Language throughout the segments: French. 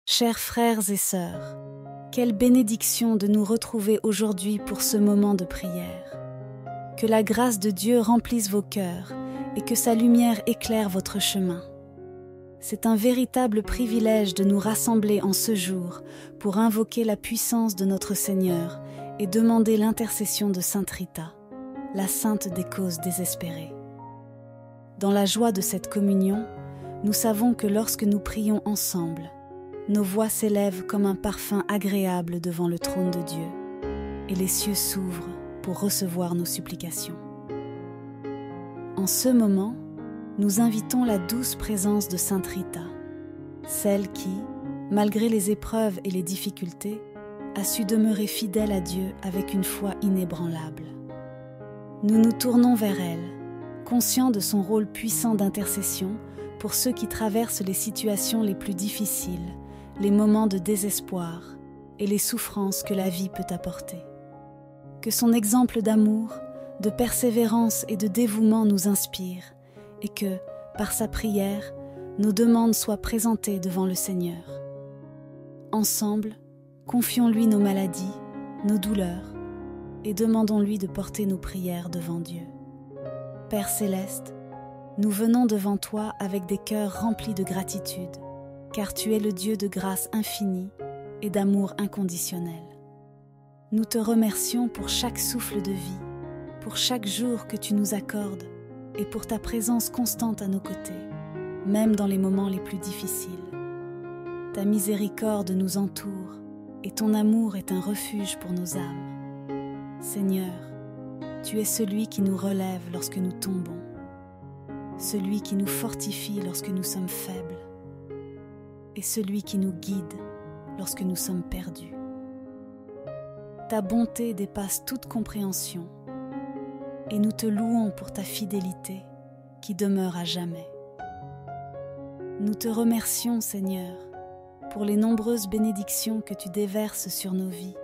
Chers frères et sœurs, quelle bénédiction de nous retrouver aujourd'hui pour ce moment de prière. Que la grâce de Dieu remplisse vos cœurs et que sa lumière éclaire votre chemin. C'est un véritable privilège de nous rassembler en ce jour pour invoquer la puissance de notre Seigneur et demander l'intercession de Sainte Rita, la sainte des causes désespérées. Dans la joie de cette communion, nous savons que lorsque nous prions ensemble, nos voix s'élèvent comme un parfum agréable devant le trône de Dieu, et les cieux s'ouvrent pour recevoir nos supplications. En ce moment, nous invitons la douce présence de Sainte Rita, celle qui, malgré les épreuves et les difficultés, a su demeurer fidèle à Dieu avec une foi inébranlable. Nous nous tournons vers elle, conscients de son rôle puissant d'intercession pour ceux qui traversent les situations les plus difficiles, les moments de désespoir et les souffrances que la vie peut apporter. Que son exemple d'amour, de persévérance et de dévouement nous inspire et que, par sa prière, nos demandes soient présentées devant le Seigneur. Ensemble, confions-lui nos maladies, nos douleurs et demandons-lui de porter nos prières devant Dieu. Père céleste, nous venons devant toi avec des cœurs remplis de gratitude, car tu es le Dieu de grâce infinie et d'amour inconditionnel. Nous te remercions pour chaque souffle de vie, pour chaque jour que tu nous accordes et pour ta présence constante à nos côtés, même dans les moments les plus difficiles. Ta miséricorde nous entoure et ton amour est un refuge pour nos âmes. Seigneur, tu es celui qui nous relève lorsque nous tombons, celui qui nous fortifie lorsque nous sommes faibles et celui qui nous guide lorsque nous sommes perdus. Ta bonté dépasse toute compréhension et nous te louons pour ta fidélité qui demeure à jamais. Nous te remercions, Seigneur, pour les nombreuses bénédictions que tu déverses sur nos vies,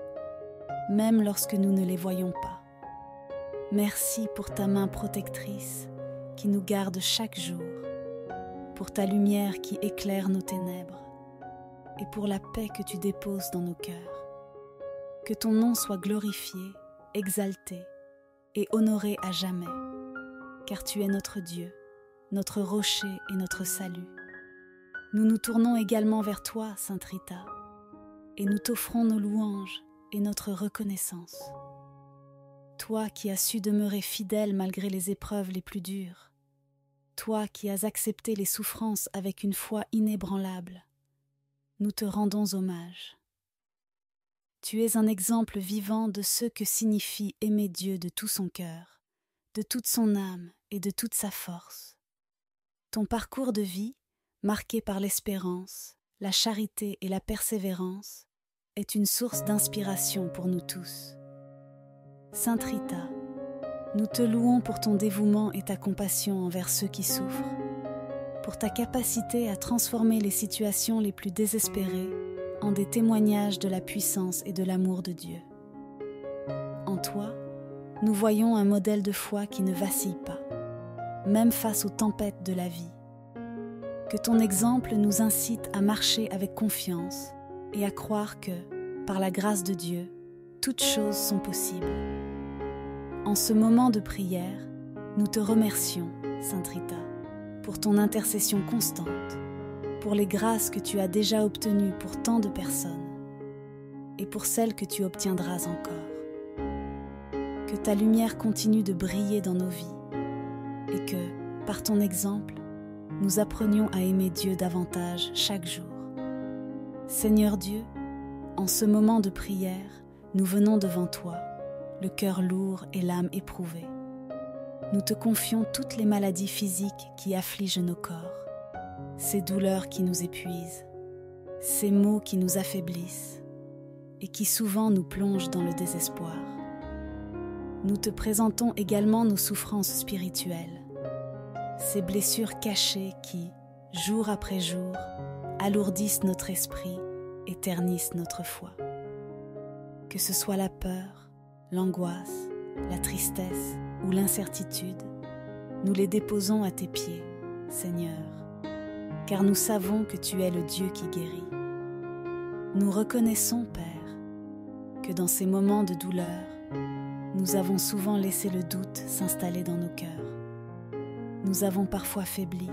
même lorsque nous ne les voyons pas. Merci pour ta main protectrice qui nous garde chaque jour, pour ta lumière qui éclaire nos ténèbres et pour la paix que tu déposes dans nos cœurs. Que ton nom soit glorifié, exalté et honoré à jamais, car tu es notre Dieu, notre rocher et notre salut. Nous nous tournons également vers toi, Sainte Rita, et nous t'offrons nos louanges et notre reconnaissance. Toi qui as su demeurer fidèle malgré les épreuves les plus dures, toi qui as accepté les souffrances avec une foi inébranlable, nous te rendons hommage. Tu es un exemple vivant de ce que signifie aimer Dieu de tout son cœur, de toute son âme et de toute sa force. Ton parcours de vie, marqué par l'espérance, la charité et la persévérance, est une source d'inspiration pour nous tous. Sainte Rita, nous te louons pour ton dévouement et ta compassion envers ceux qui souffrent, pour ta capacité à transformer les situations les plus désespérées en des témoignages de la puissance et de l'amour de Dieu. En toi, nous voyons un modèle de foi qui ne vacille pas, même face aux tempêtes de la vie. Que ton exemple nous incite à marcher avec confiance et à croire que, par la grâce de Dieu, toutes choses sont possibles. En ce moment de prière, nous te remercions, Sainte Rita, pour ton intercession constante, pour les grâces que tu as déjà obtenues pour tant de personnes et pour celles que tu obtiendras encore. Que ta lumière continue de briller dans nos vies et que, par ton exemple, nous apprenions à aimer Dieu davantage chaque jour. Seigneur Dieu, en ce moment de prière, nous venons devant toi, le cœur lourd et l'âme éprouvée. Nous te confions toutes les maladies physiques qui affligent nos corps, ces douleurs qui nous épuisent, ces maux qui nous affaiblissent et qui souvent nous plongent dans le désespoir. Nous te présentons également nos souffrances spirituelles, ces blessures cachées qui, jour après jour, alourdissent notre esprit et ternissent notre foi. Que ce soit la peur, l'angoisse, la tristesse ou l'incertitude, nous les déposons à tes pieds, Seigneur, car nous savons que tu es le Dieu qui guérit. nous reconnaissons, Père, que dans ces moments de douleur, nous avons souvent laissé le doute s'installer dans nos cœurs. Nous avons parfois faibli,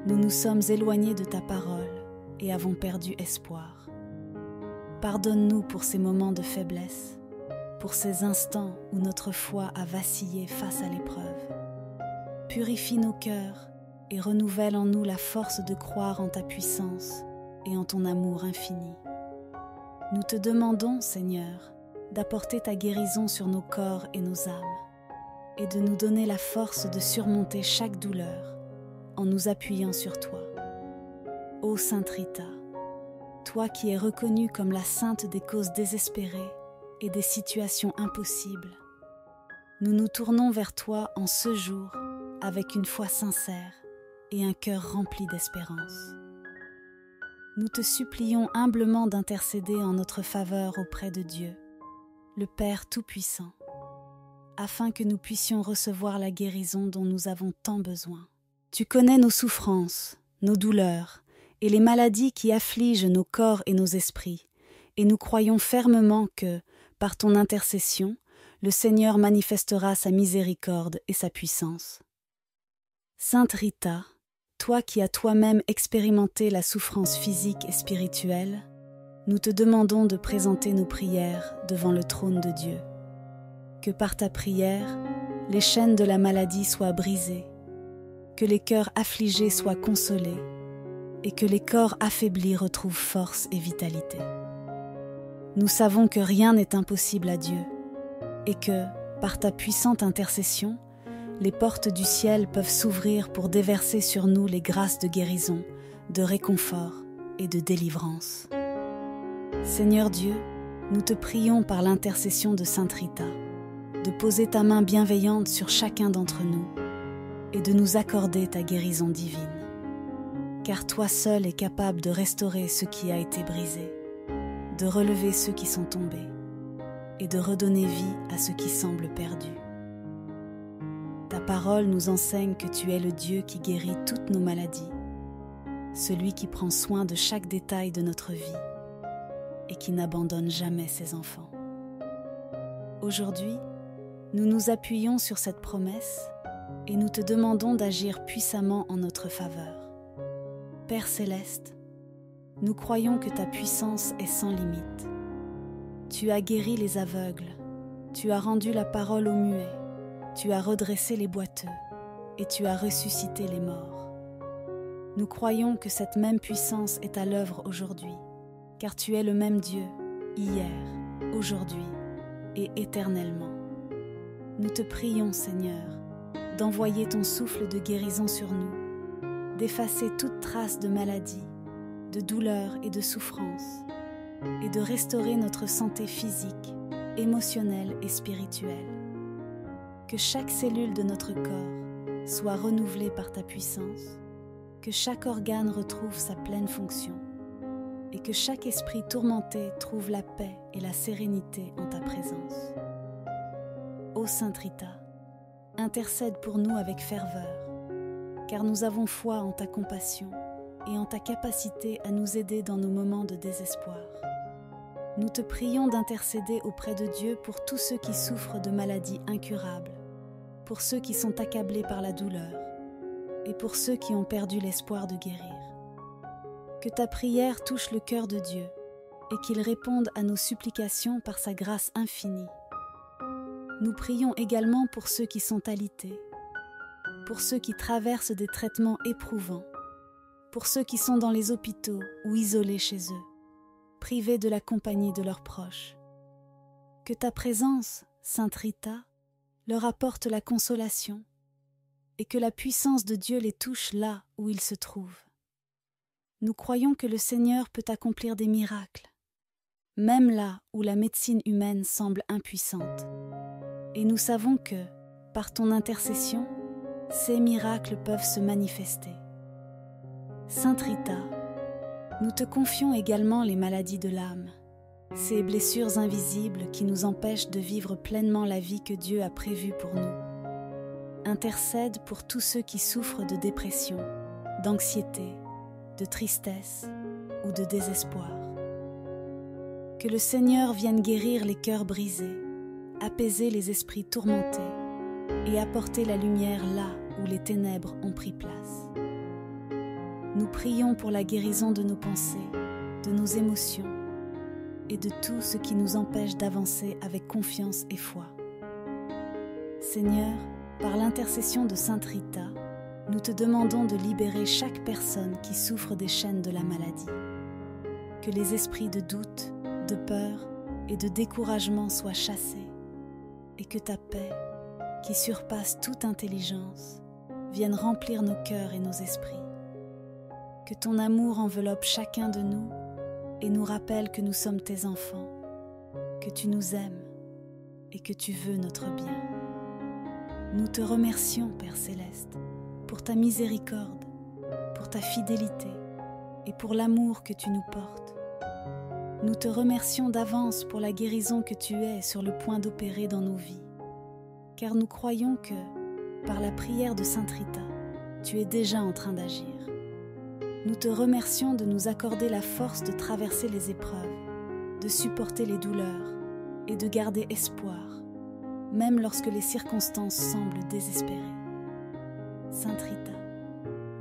nous nous sommes éloignés de ta parole et avons perdu espoir. Pardonne-nous pour ces moments de faiblesse, pour ces instants où notre foi a vacillé face à l'épreuve. Purifie nos cœurs et renouvelle en nous la force de croire en ta puissance et en ton amour infini. Nous te demandons, Seigneur, d'apporter ta guérison sur nos corps et nos âmes, et de nous donner la force de surmonter chaque douleur en nous appuyant sur toi. Ô Sainte Rita, toi qui es reconnue comme la sainte des causes désespérées et des situations impossibles, nous nous tournons vers toi en ce jour avec une foi sincère et un cœur rempli d'espérance. Nous te supplions humblement d'intercéder en notre faveur auprès de Dieu, le Père Tout-Puissant, afin que nous puissions recevoir la guérison dont nous avons tant besoin. Tu connais nos souffrances, nos douleurs et les maladies qui affligent nos corps et nos esprits, et nous croyons fermement que, par ton intercession, le Seigneur manifestera sa miséricorde et sa puissance. Sainte Rita, toi qui as toi-même expérimenté la souffrance physique et spirituelle, nous te demandons de présenter nos prières devant le trône de Dieu. Que par ta prière, les chaînes de la maladie soient brisées, que les cœurs affligés soient consolés et que les corps affaiblis retrouvent force et vitalité. Nous savons que rien n'est impossible à Dieu et que, par ta puissante intercession, les portes du ciel peuvent s'ouvrir pour déverser sur nous les grâces de guérison, de réconfort et de délivrance. Seigneur Dieu, nous te prions par l'intercession de Sainte Rita, de poser ta main bienveillante sur chacun d'entre nous et de nous accorder ta guérison divine. Car toi seul es capable de restaurer ce qui a été brisé, de relever ceux qui sont tombés et de redonner vie à ceux qui semblent perdus. Ta parole nous enseigne que tu es le Dieu qui guérit toutes nos maladies, celui qui prend soin de chaque détail de notre vie et qui n'abandonne jamais ses enfants. Aujourd'hui, nous nous appuyons sur cette promesse et nous te demandons d'agir puissamment en notre faveur. Père céleste, nous croyons que ta puissance est sans limite. Tu as guéri les aveugles, tu as rendu la parole aux muets, tu as redressé les boiteux et tu as ressuscité les morts. Nous croyons que cette même puissance est à l'œuvre aujourd'hui, car tu es le même Dieu, hier, aujourd'hui et éternellement. Nous te prions, Seigneur, d'envoyer ton souffle de guérison sur nous, d'effacer toute trace de maladie, de douleur et de souffrance, et de restaurer notre santé physique, émotionnelle et spirituelle. Que chaque cellule de notre corps soit renouvelée par ta puissance, que chaque organe retrouve sa pleine fonction, et que chaque esprit tourmenté trouve la paix et la sérénité en ta présence. Ô Sainte Rita, intercède pour nous avec ferveur, car nous avons foi en ta compassion et en ta capacité à nous aider dans nos moments de désespoir. Nous te prions d'intercéder auprès de Dieu pour tous ceux qui souffrent de maladies incurables, pour ceux qui sont accablés par la douleur et pour ceux qui ont perdu l'espoir de guérir. Que ta prière touche le cœur de Dieu et qu'il réponde à nos supplications par sa grâce infinie. Nous prions également pour ceux qui sont alités, pour ceux qui traversent des traitements éprouvants, pour ceux qui sont dans les hôpitaux ou isolés chez eux, privés de la compagnie de leurs proches. Que ta présence, Sainte Rita, leur apporte la consolation et que la puissance de Dieu les touche là où ils se trouvent. Nous croyons que le Seigneur peut accomplir des miracles, même là où la médecine humaine semble impuissante. Et nous savons que, par ton intercession, ces miracles peuvent se manifester. Sainte Rita, nous te confions également les maladies de l'âme, ces blessures invisibles qui nous empêchent de vivre pleinement la vie que Dieu a prévue pour nous. Intercède pour tous ceux qui souffrent de dépression, d'anxiété, de tristesse ou de désespoir. Que le Seigneur vienne guérir les cœurs brisés, apaiser les esprits tourmentés et apporter la lumière là où les ténèbres ont pris place. Nous prions pour la guérison de nos pensées, de nos émotions et de tout ce qui nous empêche d'avancer avec confiance et foi. Seigneur, par l'intercession de Sainte Rita, nous te demandons de libérer chaque personne qui souffre des chaînes de la maladie. Que les esprits de doute, de peur et de découragement soient chassés et que ta paix, qui surpasse toute intelligence, vienne remplir nos cœurs et nos esprits. Que ton amour enveloppe chacun de nous et nous rappelle que nous sommes tes enfants, que tu nous aimes et que tu veux notre bien. Nous te remercions, Père Céleste, pour ta miséricorde, pour ta fidélité et pour l'amour que tu nous portes. Nous te remercions d'avance pour la guérison que tu es sur le point d'opérer dans nos vies, car nous croyons que, par la prière de Sainte Rita, tu es déjà en train d'agir. Nous te remercions de nous accorder la force de traverser les épreuves, de supporter les douleurs et de garder espoir, même lorsque les circonstances semblent désespérées. Sainte Rita,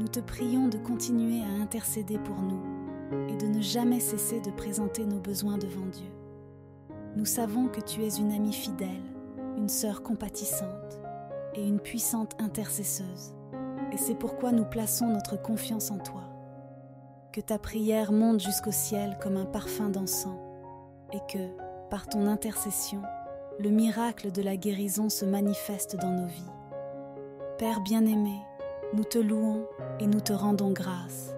nous te prions de continuer à intercéder pour nous et de ne jamais cesser de présenter nos besoins devant Dieu. Nous savons que tu es une amie fidèle, une sœur compatissante et une puissante intercesseuse, et c'est pourquoi nous plaçons notre confiance en toi. Que ta prière monte jusqu'au ciel comme un parfum d'encens et que, par ton intercession, le miracle de la guérison se manifeste dans nos vies. Père bien-aimé, nous te louons et nous te rendons grâce,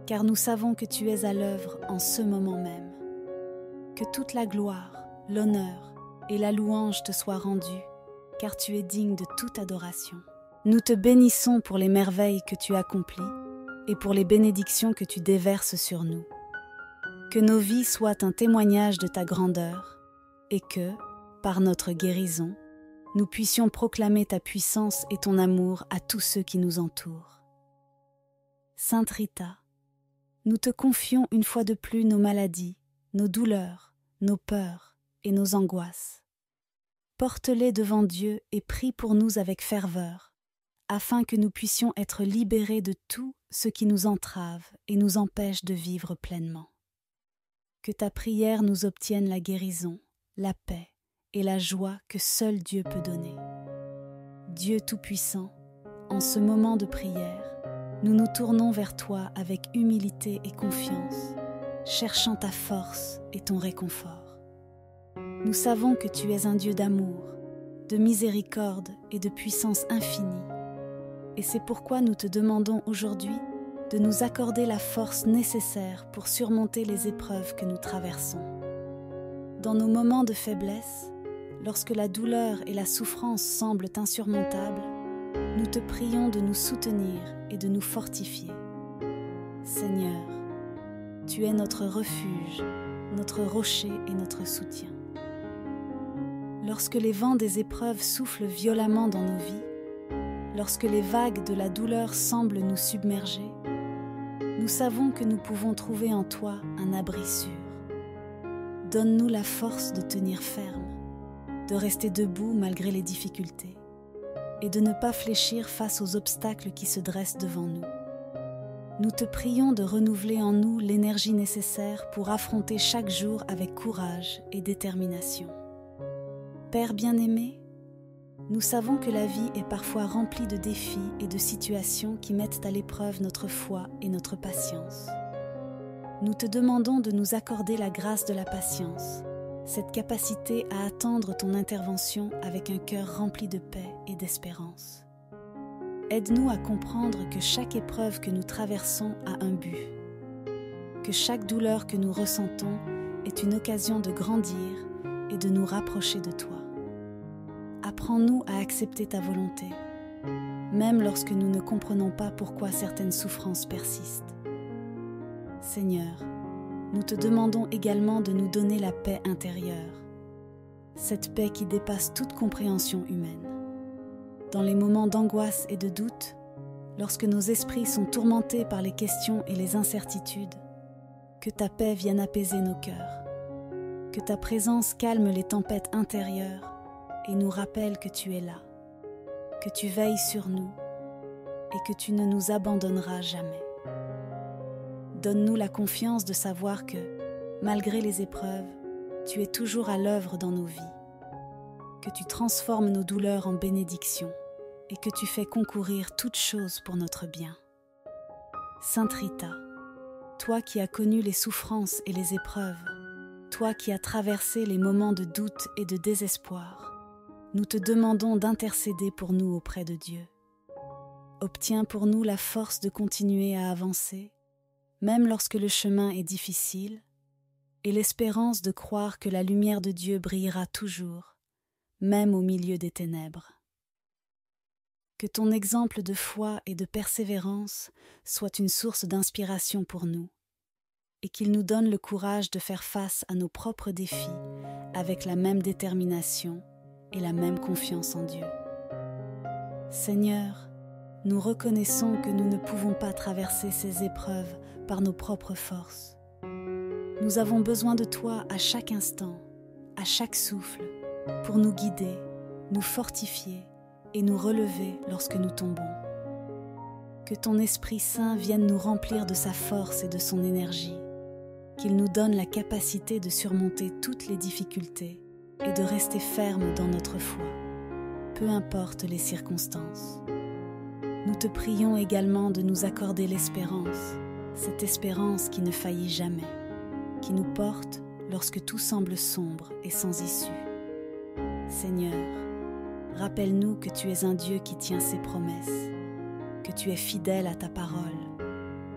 car nous savons que tu es à l'œuvre en ce moment même. Que toute la gloire, l'honneur et la louange te soient rendues, car tu es digne de toute adoration. Nous te bénissons pour les merveilles que tu accomplis et pour les bénédictions que tu déverses sur nous. Que nos vies soient un témoignage de ta grandeur et que, par notre guérison, nous puissions proclamer ta puissance et ton amour à tous ceux qui nous entourent. Sainte Rita, nous te confions une fois de plus nos maladies, nos douleurs, nos peurs et nos angoisses. Porte-les devant Dieu et prie pour nous avec ferveur, afin que nous puissions être libérés de tout ce qui nous entrave et nous empêche de vivre pleinement. Que ta prière nous obtienne la guérison, la paix et la joie que seul Dieu peut donner. Dieu Tout-Puissant, en ce moment de prière, nous nous tournons vers toi avec humilité et confiance, cherchant ta force et ton réconfort. Nous savons que tu es un Dieu d'amour, de miséricorde et de puissance infinie, et c'est pourquoi nous te demandons aujourd'hui de nous accorder la force nécessaire pour surmonter les épreuves que nous traversons. Dans nos moments de faiblesse, lorsque la douleur et la souffrance semblent insurmontables, nous te prions de nous soutenir et de nous fortifier. Seigneur, tu es notre refuge, notre rocher et notre soutien. Lorsque les vents des épreuves soufflent violemment dans nos vies, lorsque les vagues de la douleur semblent nous submerger, nous savons que nous pouvons trouver en toi un abri sûr. Donne-nous la force de tenir ferme, de rester debout malgré les difficultés et de ne pas fléchir face aux obstacles qui se dressent devant nous. Nous te prions de renouveler en nous l'énergie nécessaire pour affronter chaque jour avec courage et détermination. Père bien-aimé, nous savons que la vie est parfois remplie de défis et de situations qui mettent à l'épreuve notre foi et notre patience. Nous te demandons de nous accorder la grâce de la patience, cette capacité à attendre ton intervention avec un cœur rempli de paix et d'espérance. Aide-nous à comprendre que chaque épreuve que nous traversons a un but, que chaque douleur que nous ressentons est une occasion de grandir et de nous rapprocher de toi. Apprends-nous à accepter ta volonté, même lorsque nous ne comprenons pas pourquoi certaines souffrances persistent. Seigneur, nous te demandons également de nous donner la paix intérieure, cette paix qui dépasse toute compréhension humaine. Dans les moments d'angoisse et de doute, lorsque nos esprits sont tourmentés par les questions et les incertitudes, que ta paix vienne apaiser nos cœurs, Que ta présence calme les tempêtes intérieures et nous rappelle que tu es là, que tu veilles sur nous et que tu ne nous abandonneras jamais. Donne-nous la confiance de savoir que, malgré les épreuves, tu es toujours à l'œuvre dans nos vies, que tu transformes nos douleurs en bénédictions et que tu fais concourir toutes choses pour notre bien. Sainte Rita, toi qui as connu les souffrances et les épreuves, toi qui as traversé les moments de doute et de désespoir, nous te demandons d'intercéder pour nous auprès de Dieu. Obtiens pour nous la force de continuer à avancer, même lorsque le chemin est difficile, et l'espérance de croire que la lumière de Dieu brillera toujours, même au milieu des ténèbres. Que ton exemple de foi et de persévérance soit une source d'inspiration pour nous, et qu'il nous donne le courage de faire face à nos propres défis avec la même détermination et la même confiance en Dieu. Seigneur, nous reconnaissons que nous ne pouvons pas traverser ces épreuves par nos propres forces. Nous avons besoin de toi à chaque instant, à chaque souffle, pour nous guider, nous fortifier et nous relever lorsque nous tombons. Que ton Esprit Saint vienne nous remplir de sa force et de son énergie, qu'il nous donne la capacité de surmonter toutes les difficultés et de rester ferme dans notre foi, peu importe les circonstances. Nous te prions également de nous accorder l'espérance, cette espérance qui ne faillit jamais, qui nous porte lorsque tout semble sombre et sans issue. Seigneur, rappelle-nous que tu es un Dieu qui tient ses promesses, que tu es fidèle à ta parole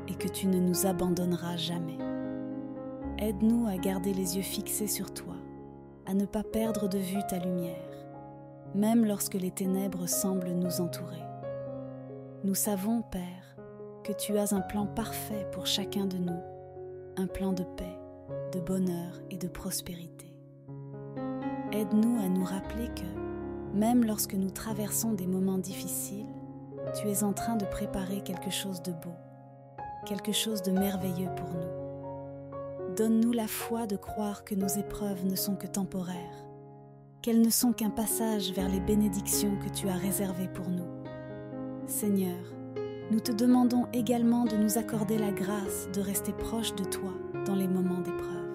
et que tu ne nous abandonneras jamais. Aide-nous à garder les yeux fixés sur toi, à ne pas perdre de vue ta lumière, même lorsque les ténèbres semblent nous entourer. Nous savons, Père, que tu as un plan parfait pour chacun de nous, un plan de paix, de bonheur et de prospérité. Aide-nous à nous rappeler que, même lorsque nous traversons des moments difficiles, tu es en train de préparer quelque chose de beau, quelque chose de merveilleux pour nous. Donne-nous la foi de croire que nos épreuves ne sont que temporaires, qu'elles ne sont qu'un passage vers les bénédictions que tu as réservées pour nous. Seigneur, nous te demandons également de nous accorder la grâce de rester proche de toi dans les moments d'épreuve.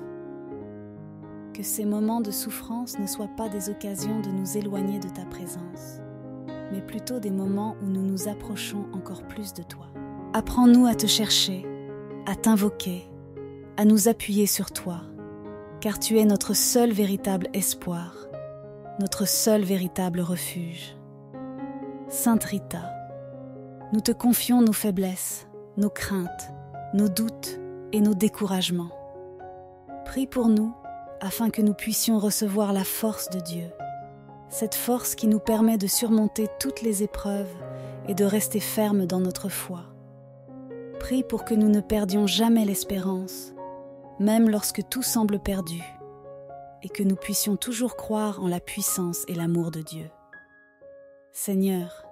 Que ces moments de souffrance ne soient pas des occasions de nous éloigner de ta présence, mais plutôt des moments où nous nous approchons encore plus de toi. Apprends-nous à te chercher, à t'invoquer, à nous appuyer sur toi, car tu es notre seul véritable espoir, notre seul véritable refuge. Sainte Rita, nous te confions nos faiblesses, nos craintes, nos doutes et nos découragements. Prie pour nous afin que nous puissions recevoir la force de Dieu, cette force qui nous permet de surmonter toutes les épreuves et de rester fermes dans notre foi. Prie pour que nous ne perdions jamais l'espérance, même lorsque tout semble perdu, et que nous puissions toujours croire en la puissance et l'amour de Dieu. Seigneur,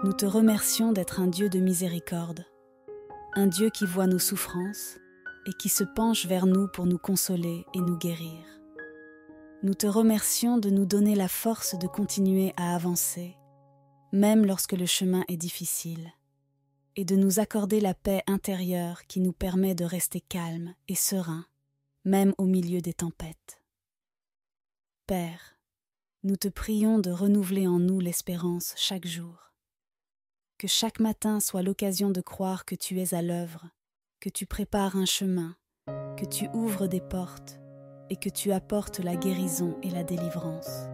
nous te remercions d'être un Dieu de miséricorde, un Dieu qui voit nos souffrances et qui se penche vers nous pour nous consoler et nous guérir. Nous te remercions de nous donner la force de continuer à avancer, même lorsque le chemin est difficile, et de nous accorder la paix intérieure qui nous permet de rester calmes et sereins, même au milieu des tempêtes. Père, nous te prions de renouveler en nous l'espérance chaque jour. Que chaque matin soit l'occasion de croire que tu es à l'œuvre, que tu prépares un chemin, que tu ouvres des portes et que tu apportes la guérison et la délivrance.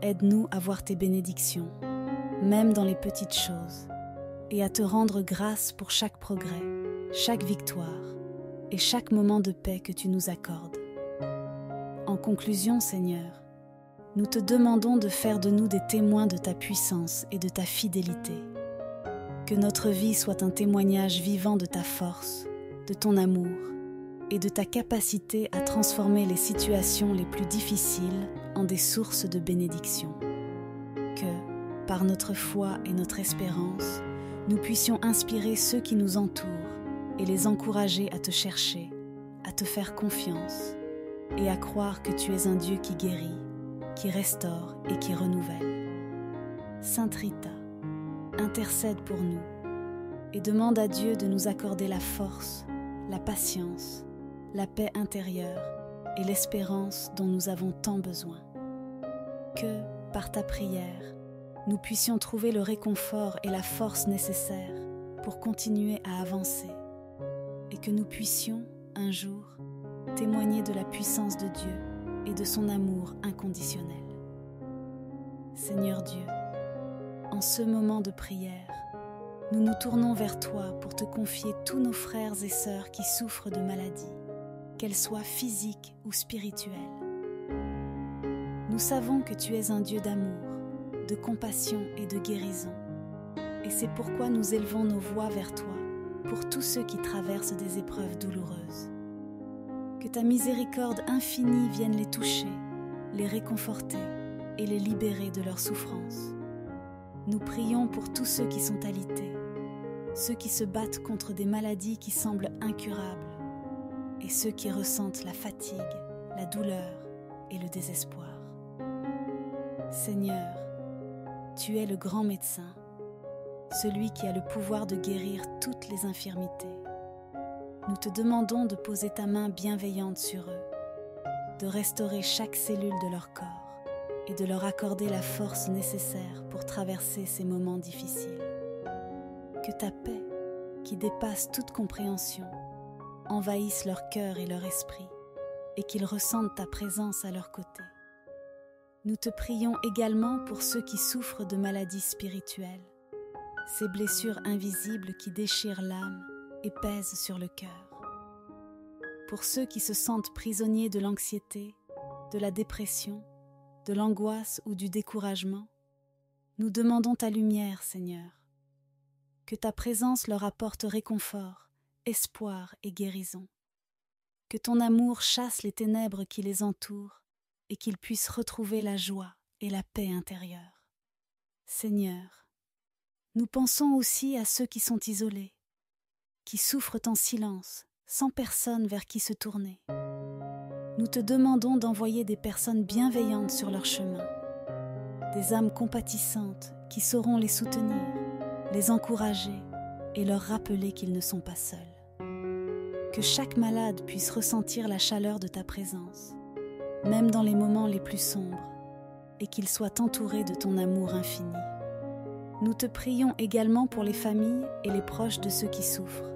Aide-nous à voir tes bénédictions, même dans les petites choses, et à te rendre grâce pour chaque progrès, chaque victoire et chaque moment de paix que tu nous accordes. En conclusion, Seigneur, nous te demandons de faire de nous des témoins de ta puissance et de ta fidélité. Que notre vie soit un témoignage vivant de ta force, de ton amour et de ta capacité à transformer les situations les plus difficiles en des sources de bénédiction. Que, par notre foi et notre espérance, nous puissions inspirer ceux qui nous entourent et les encourager à te chercher, à te faire confiance et à croire que tu es un Dieu qui guérit, qui restaure et qui renouvelle. Sainte Rita, intercède pour nous et demande à Dieu de nous accorder la force, la patience, la paix intérieure et l'espérance dont nous avons tant besoin. Que, par ta prière, nous puissions trouver le réconfort et la force nécessaires pour continuer à avancer et que nous puissions, un jour, témoigner de la puissance de Dieu et de son amour inconditionnel. Seigneur Dieu, en ce moment de prière, nous nous tournons vers toi pour te confier tous nos frères et sœurs qui souffrent de maladies, qu'elles soient physiques ou spirituelles. Nous savons que tu es un Dieu d'amour, de compassion et de guérison, et c'est pourquoi nous élevons nos voix vers toi pour tous ceux qui traversent des épreuves douloureuses. Que ta miséricorde infinie vienne les toucher, les réconforter et les libérer de leurs souffrances. Nous prions pour tous ceux qui sont alités, ceux qui se battent contre des maladies qui semblent incurables, et ceux qui ressentent la fatigue, la douleur et le désespoir. Seigneur, tu es le grand médecin, celui qui a le pouvoir de guérir toutes les infirmités. Nous te demandons de poser ta main bienveillante sur eux, de restaurer chaque cellule de leur corps et de leur accorder la force nécessaire pour traverser ces moments difficiles. Que ta paix, qui dépasse toute compréhension, envahisse leur cœur et leur esprit et qu'ils ressentent ta présence à leur côté. Nous te prions également pour ceux qui souffrent de maladies spirituelles, ces blessures invisibles qui déchirent l'âme et pèsent sur le cœur. Pour ceux qui se sentent prisonniers de l'anxiété, de la dépression, de l'angoisse ou du découragement, nous demandons ta lumière, Seigneur. Que ta présence leur apporte réconfort, espoir et guérison. Que ton amour chasse les ténèbres qui les entourent et qu'ils puissent retrouver la joie et la paix intérieure. Seigneur, nous pensons aussi à ceux qui sont isolés, qui souffrent en silence, sans personne vers qui se tourner. Nous te demandons d'envoyer des personnes bienveillantes sur leur chemin, des âmes compatissantes qui sauront les soutenir, les encourager et leur rappeler qu'ils ne sont pas seuls. Que chaque malade puisse ressentir la chaleur de ta présence, même dans les moments les plus sombres, et qu'il soit entouré de ton amour infini. Nous te prions également pour les familles et les proches de ceux qui souffrent,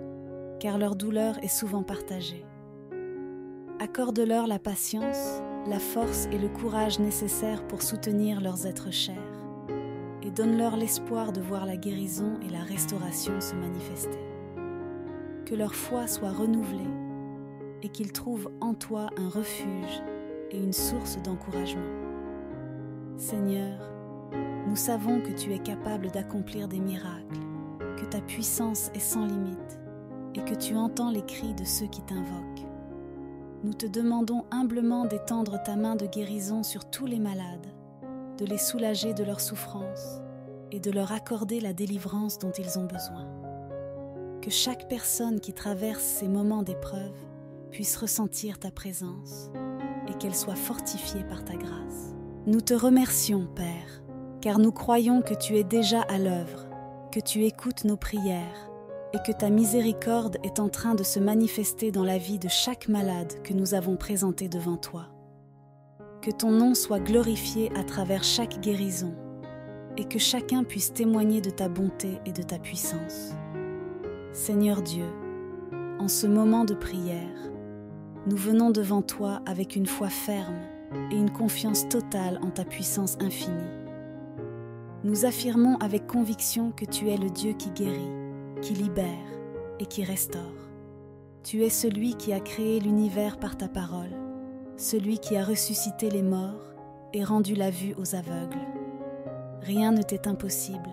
car leur douleur est souvent partagée. Accorde-leur la patience, la force et le courage nécessaires pour soutenir leurs êtres chers, et donne-leur l'espoir de voir la guérison et la restauration se manifester. Que leur foi soit renouvelée et qu'ils trouvent en toi un refuge et une source d'encouragement. Seigneur, nous savons que tu es capable d'accomplir des miracles, que ta puissance est sans limite et que tu entends les cris de ceux qui t'invoquent. Nous te demandons humblement d'étendre ta main de guérison sur tous les malades, de les soulager de leurs souffrances et de leur accorder la délivrance dont ils ont besoin. Que chaque personne qui traverse ces moments d'épreuve puisse ressentir ta présence et qu'elle soit fortifiée par ta grâce. Nous te remercions, Père, car nous croyons que tu es déjà à l'œuvre, que tu écoutes nos prières et que ta miséricorde est en train de se manifester dans la vie de chaque malade que nous avons présenté devant toi. Que ton nom soit glorifié à travers chaque guérison et que chacun puisse témoigner de ta bonté et de ta puissance. Seigneur Dieu, en ce moment de prière, nous venons devant toi avec une foi ferme et une confiance totale en ta puissance infinie. Nous affirmons avec conviction que tu es le Dieu qui guérit, qui libère et qui restaure. Tu es celui qui a créé l'univers par ta parole, celui qui a ressuscité les morts et rendu la vue aux aveugles. Rien ne t'est impossible,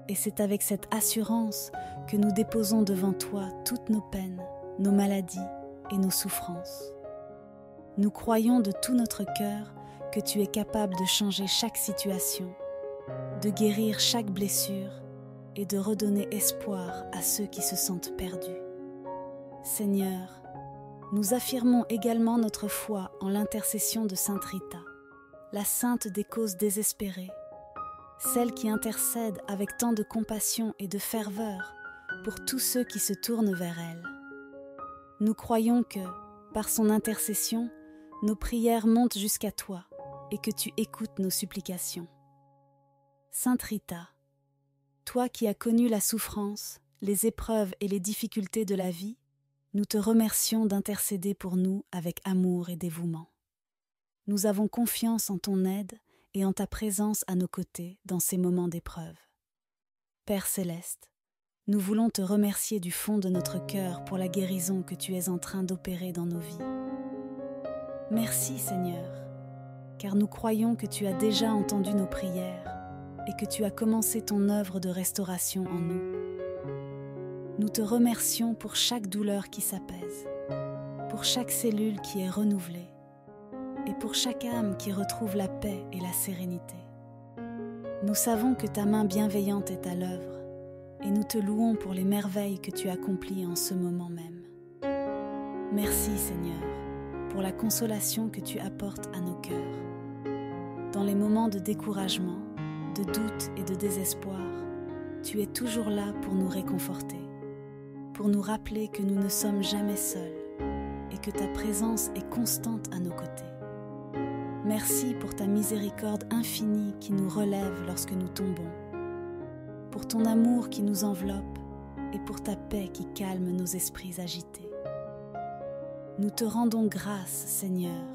et c'est avec cette assurance que nous déposons devant toi toutes nos peines, nos maladies et nos souffrances. Nous croyons de tout notre cœur que tu es capable de changer chaque situation, de guérir chaque blessure et de redonner espoir à ceux qui se sentent perdus. Seigneur, Nous affirmons également notre foi en l'intercession de Sainte Rita, la sainte des causes désespérées, celle qui intercède avec tant de compassion et de ferveur pour tous ceux qui se tournent vers elle. Nous croyons que, par son intercession, nos prières montent jusqu'à toi et que tu écoutes nos supplications. Sainte Rita, toi qui as connu la souffrance, les épreuves et les difficultés de la vie, nous te remercions d'intercéder pour nous avec amour et dévouement. Nous avons confiance en ton aide et en ta présence à nos côtés dans ces moments d'épreuve. Père céleste, nous voulons te remercier du fond de notre cœur pour la guérison que tu es en train d'opérer dans nos vies. Merci Seigneur, car nous croyons que tu as déjà entendu nos prières et que tu as commencé ton œuvre de restauration en nous. Nous te remercions pour chaque douleur qui s'apaise, pour chaque cellule qui est renouvelée et pour chaque âme qui retrouve la paix et la sérénité. Nous savons que ta main bienveillante est à l'œuvre et nous te louons pour les merveilles que tu accomplis en ce moment même. Merci Seigneur pour la consolation que tu apportes à nos cœurs. Dans les moments de découragement, de doute et de désespoir, tu es toujours là pour nous réconforter, pour nous rappeler que nous ne sommes jamais seuls et que ta présence est constante à nos côtés. Merci pour ta miséricorde infinie qui nous relève lorsque nous tombons, pour ton amour qui nous enveloppe et pour ta paix qui calme nos esprits agités. Nous te rendons grâce, Seigneur,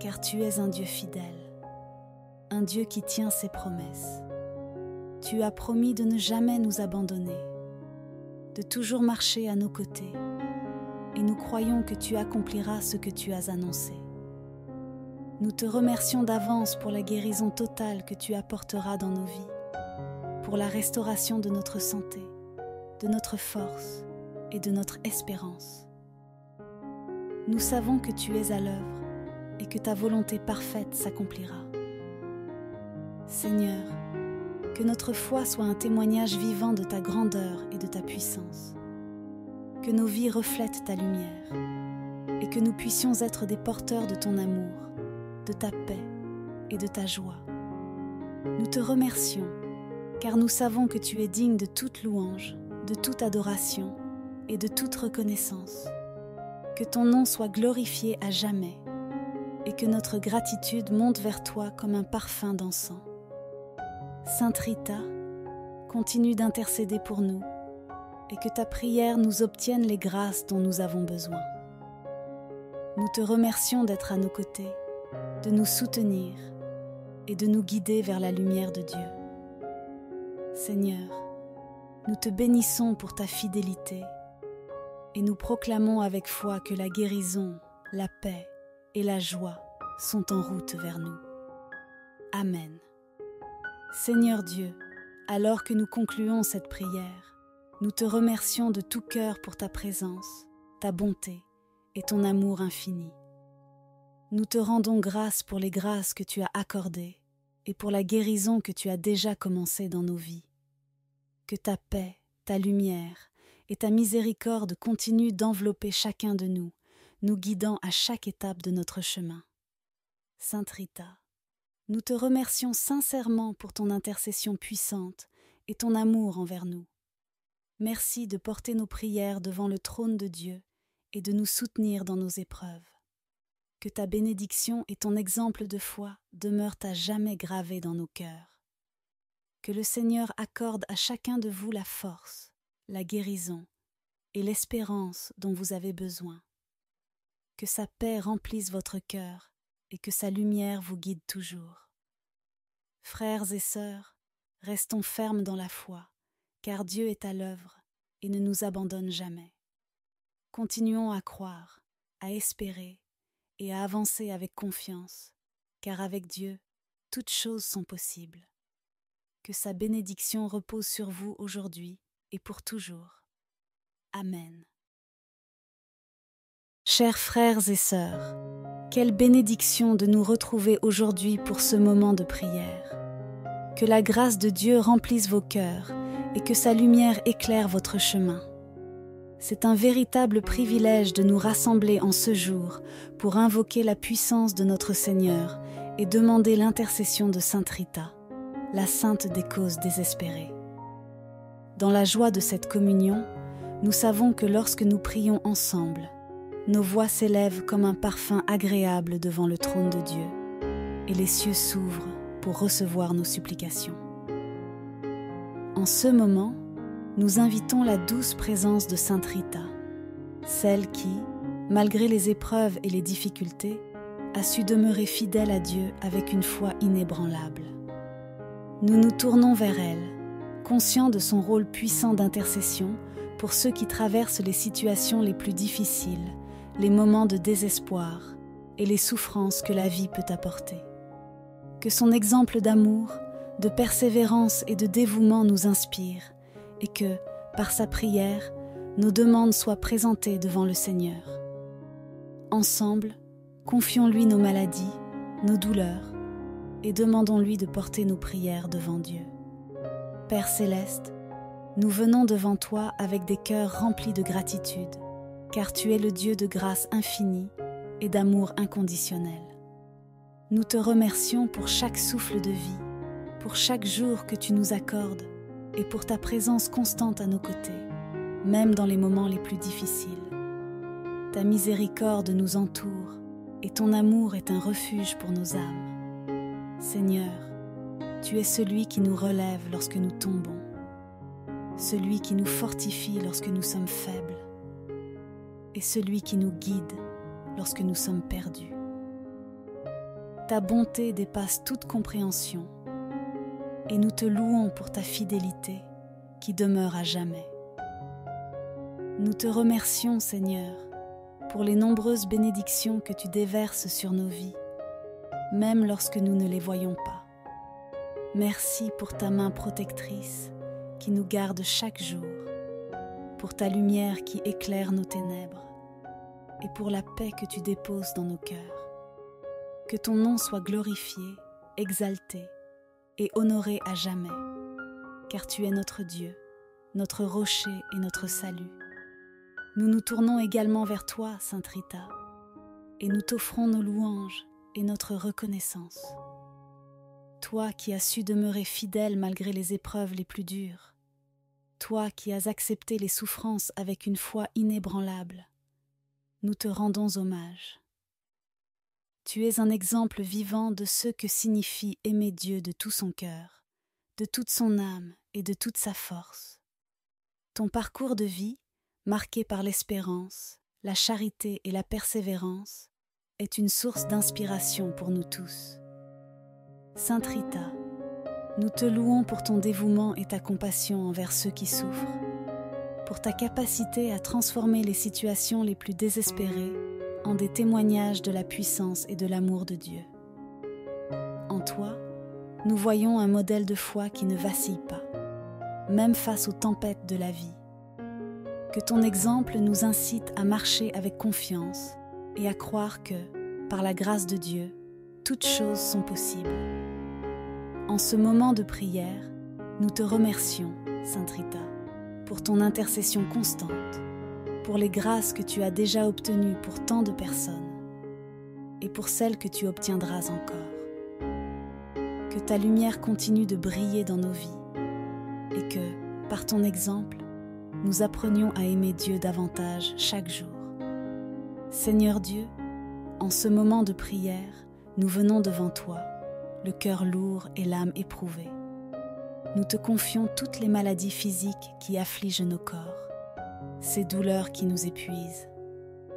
car tu es un Dieu fidèle, un Dieu qui tient ses promesses. Tu as promis de ne jamais nous abandonner, de toujours marcher à nos côtés, et nous croyons que tu accompliras ce que tu as annoncé. Nous te remercions d'avance pour la guérison totale que tu apporteras dans nos vies, pour la restauration de notre santé, de notre force et de notre espérance. Nous savons que tu es à l'œuvre et que ta volonté parfaite s'accomplira. Seigneur, que notre foi soit un témoignage vivant de ta grandeur et de ta puissance, que nos vies reflètent ta lumière et que nous puissions être des porteurs de ton amour, de ta paix et de ta joie. Nous te remercions, car nous savons que tu es digne de toute louange, de toute adoration et de toute reconnaissance. Que ton nom soit glorifié à jamais et que notre gratitude monte vers toi comme un parfum d'encens. Sainte Rita, continue d'intercéder pour nous et que ta prière nous obtienne les grâces dont nous avons besoin. Nous te remercions d'être à nos côtés, de nous soutenir et de nous guider vers la lumière de Dieu. Seigneur, nous te bénissons pour ta fidélité et nous proclamons avec foi que la guérison, la paix et la joie sont en route vers nous. Amen. Seigneur Dieu, alors que nous concluons cette prière, nous te remercions de tout cœur pour ta présence, ta bonté et ton amour infini. Nous te rendons grâce pour les grâces que tu as accordées et pour la guérison que tu as déjà commencée dans nos vies. Que ta paix, ta lumière et ta miséricorde continuent d'envelopper chacun de nous, nous guidant à chaque étape de notre chemin. Sainte Rita, nous te remercions sincèrement pour ton intercession puissante et ton amour envers nous. Merci de porter nos prières devant le trône de Dieu et de nous soutenir dans nos épreuves. Que ta bénédiction et ton exemple de foi demeurent à jamais gravés dans nos cœurs. Que le Seigneur accorde à chacun de vous la force, la guérison et l'espérance dont vous avez besoin. Que sa paix remplisse votre cœur et que sa lumière vous guide toujours. Frères et sœurs, restons fermes dans la foi, car Dieu est à l'œuvre et ne nous abandonne jamais. Continuons à croire, à espérer et à avancer avec confiance, car avec Dieu, toutes choses sont possibles. Que sa bénédiction repose sur vous aujourd'hui et pour toujours. Amen. Chers frères et sœurs, quelle bénédiction de nous retrouver aujourd'hui pour ce moment de prière. Que la grâce de Dieu remplisse vos cœurs et que sa lumière éclaire votre chemin. C'est un véritable privilège de nous rassembler en ce jour pour invoquer la puissance de notre Seigneur et demander l'intercession de Sainte Rita, la sainte des causes désespérées. Dans la joie de cette communion, nous savons que lorsque nous prions ensemble, nos voix s'élèvent comme un parfum agréable devant le trône de Dieu, et les cieux s'ouvrent pour recevoir nos supplications. En ce moment, nous invitons la douce présence de Sainte Rita, celle qui, malgré les épreuves et les difficultés, a su demeurer fidèle à Dieu avec une foi inébranlable. Nous nous tournons vers elle, conscients de son rôle puissant d'intercession pour ceux qui traversent les situations les plus difficiles, les moments de désespoir et les souffrances que la vie peut apporter. Que son exemple d'amour, de persévérance et de dévouement nous inspire et que, par sa prière, nos demandes soient présentées devant le Seigneur. Ensemble, confions-lui nos maladies, nos douleurs et demandons-lui de porter nos prières devant Dieu. Père céleste, nous venons devant toi avec des cœurs remplis de gratitude, car tu es le Dieu de grâce infinie et d'amour inconditionnel. Nous te remercions pour chaque souffle de vie, pour chaque jour que tu nous accordes et pour ta présence constante à nos côtés, même dans les moments les plus difficiles. Ta miséricorde nous entoure et ton amour est un refuge pour nos âmes. Seigneur, tu es celui qui nous relève lorsque nous tombons, celui qui nous fortifie lorsque nous sommes faibles et celui qui nous guide lorsque nous sommes perdus. Ta bonté dépasse toute compréhension et nous te louons pour ta fidélité qui demeure à jamais. Nous te remercions, Seigneur, pour les nombreuses bénédictions que tu déverses sur nos vies, même lorsque nous ne les voyons pas. Merci pour ta main protectrice qui nous garde chaque jour, pour ta lumière qui éclaire nos ténèbres et pour la paix que tu déposes dans nos cœurs. Que ton nom soit glorifié, exalté et honoré à jamais, car tu es notre Dieu, notre rocher et notre salut. Nous nous tournons également vers toi, Sainte Rita, et nous t'offrons nos louanges et notre reconnaissance. Toi qui as su demeurer fidèle malgré les épreuves les plus dures, toi qui as accepté les souffrances avec une foi inébranlable, nous te rendons hommage. Tu es un exemple vivant de ce que signifie aimer Dieu de tout son cœur, de toute son âme et de toute sa force. Ton parcours de vie, marqué par l'espérance, la charité et la persévérance, est une source d'inspiration pour nous tous. Sainte Rita, nous te louons pour ton dévouement et ta compassion envers ceux qui souffrent, pour ta capacité à transformer les situations les plus désespérées en des témoignages de la puissance et de l'amour de Dieu. En toi, nous voyons un modèle de foi qui ne vacille pas, même face aux tempêtes de la vie. Que ton exemple nous incite à marcher avec confiance et à croire que, par la grâce de Dieu, toutes choses sont possibles. En ce moment de prière, nous te remercions, Sainte Rita, pour ton intercession constante, pour les grâces que tu as déjà obtenues pour tant de personnes et pour celles que tu obtiendras encore. Que ta lumière continue de briller dans nos vies et que, par ton exemple, nous apprenions à aimer Dieu davantage chaque jour. Seigneur Dieu, en ce moment de prière, nous venons devant toi, le cœur lourd et l'âme éprouvée. Nous te confions toutes les maladies physiques qui affligent nos corps, ces douleurs qui nous épuisent,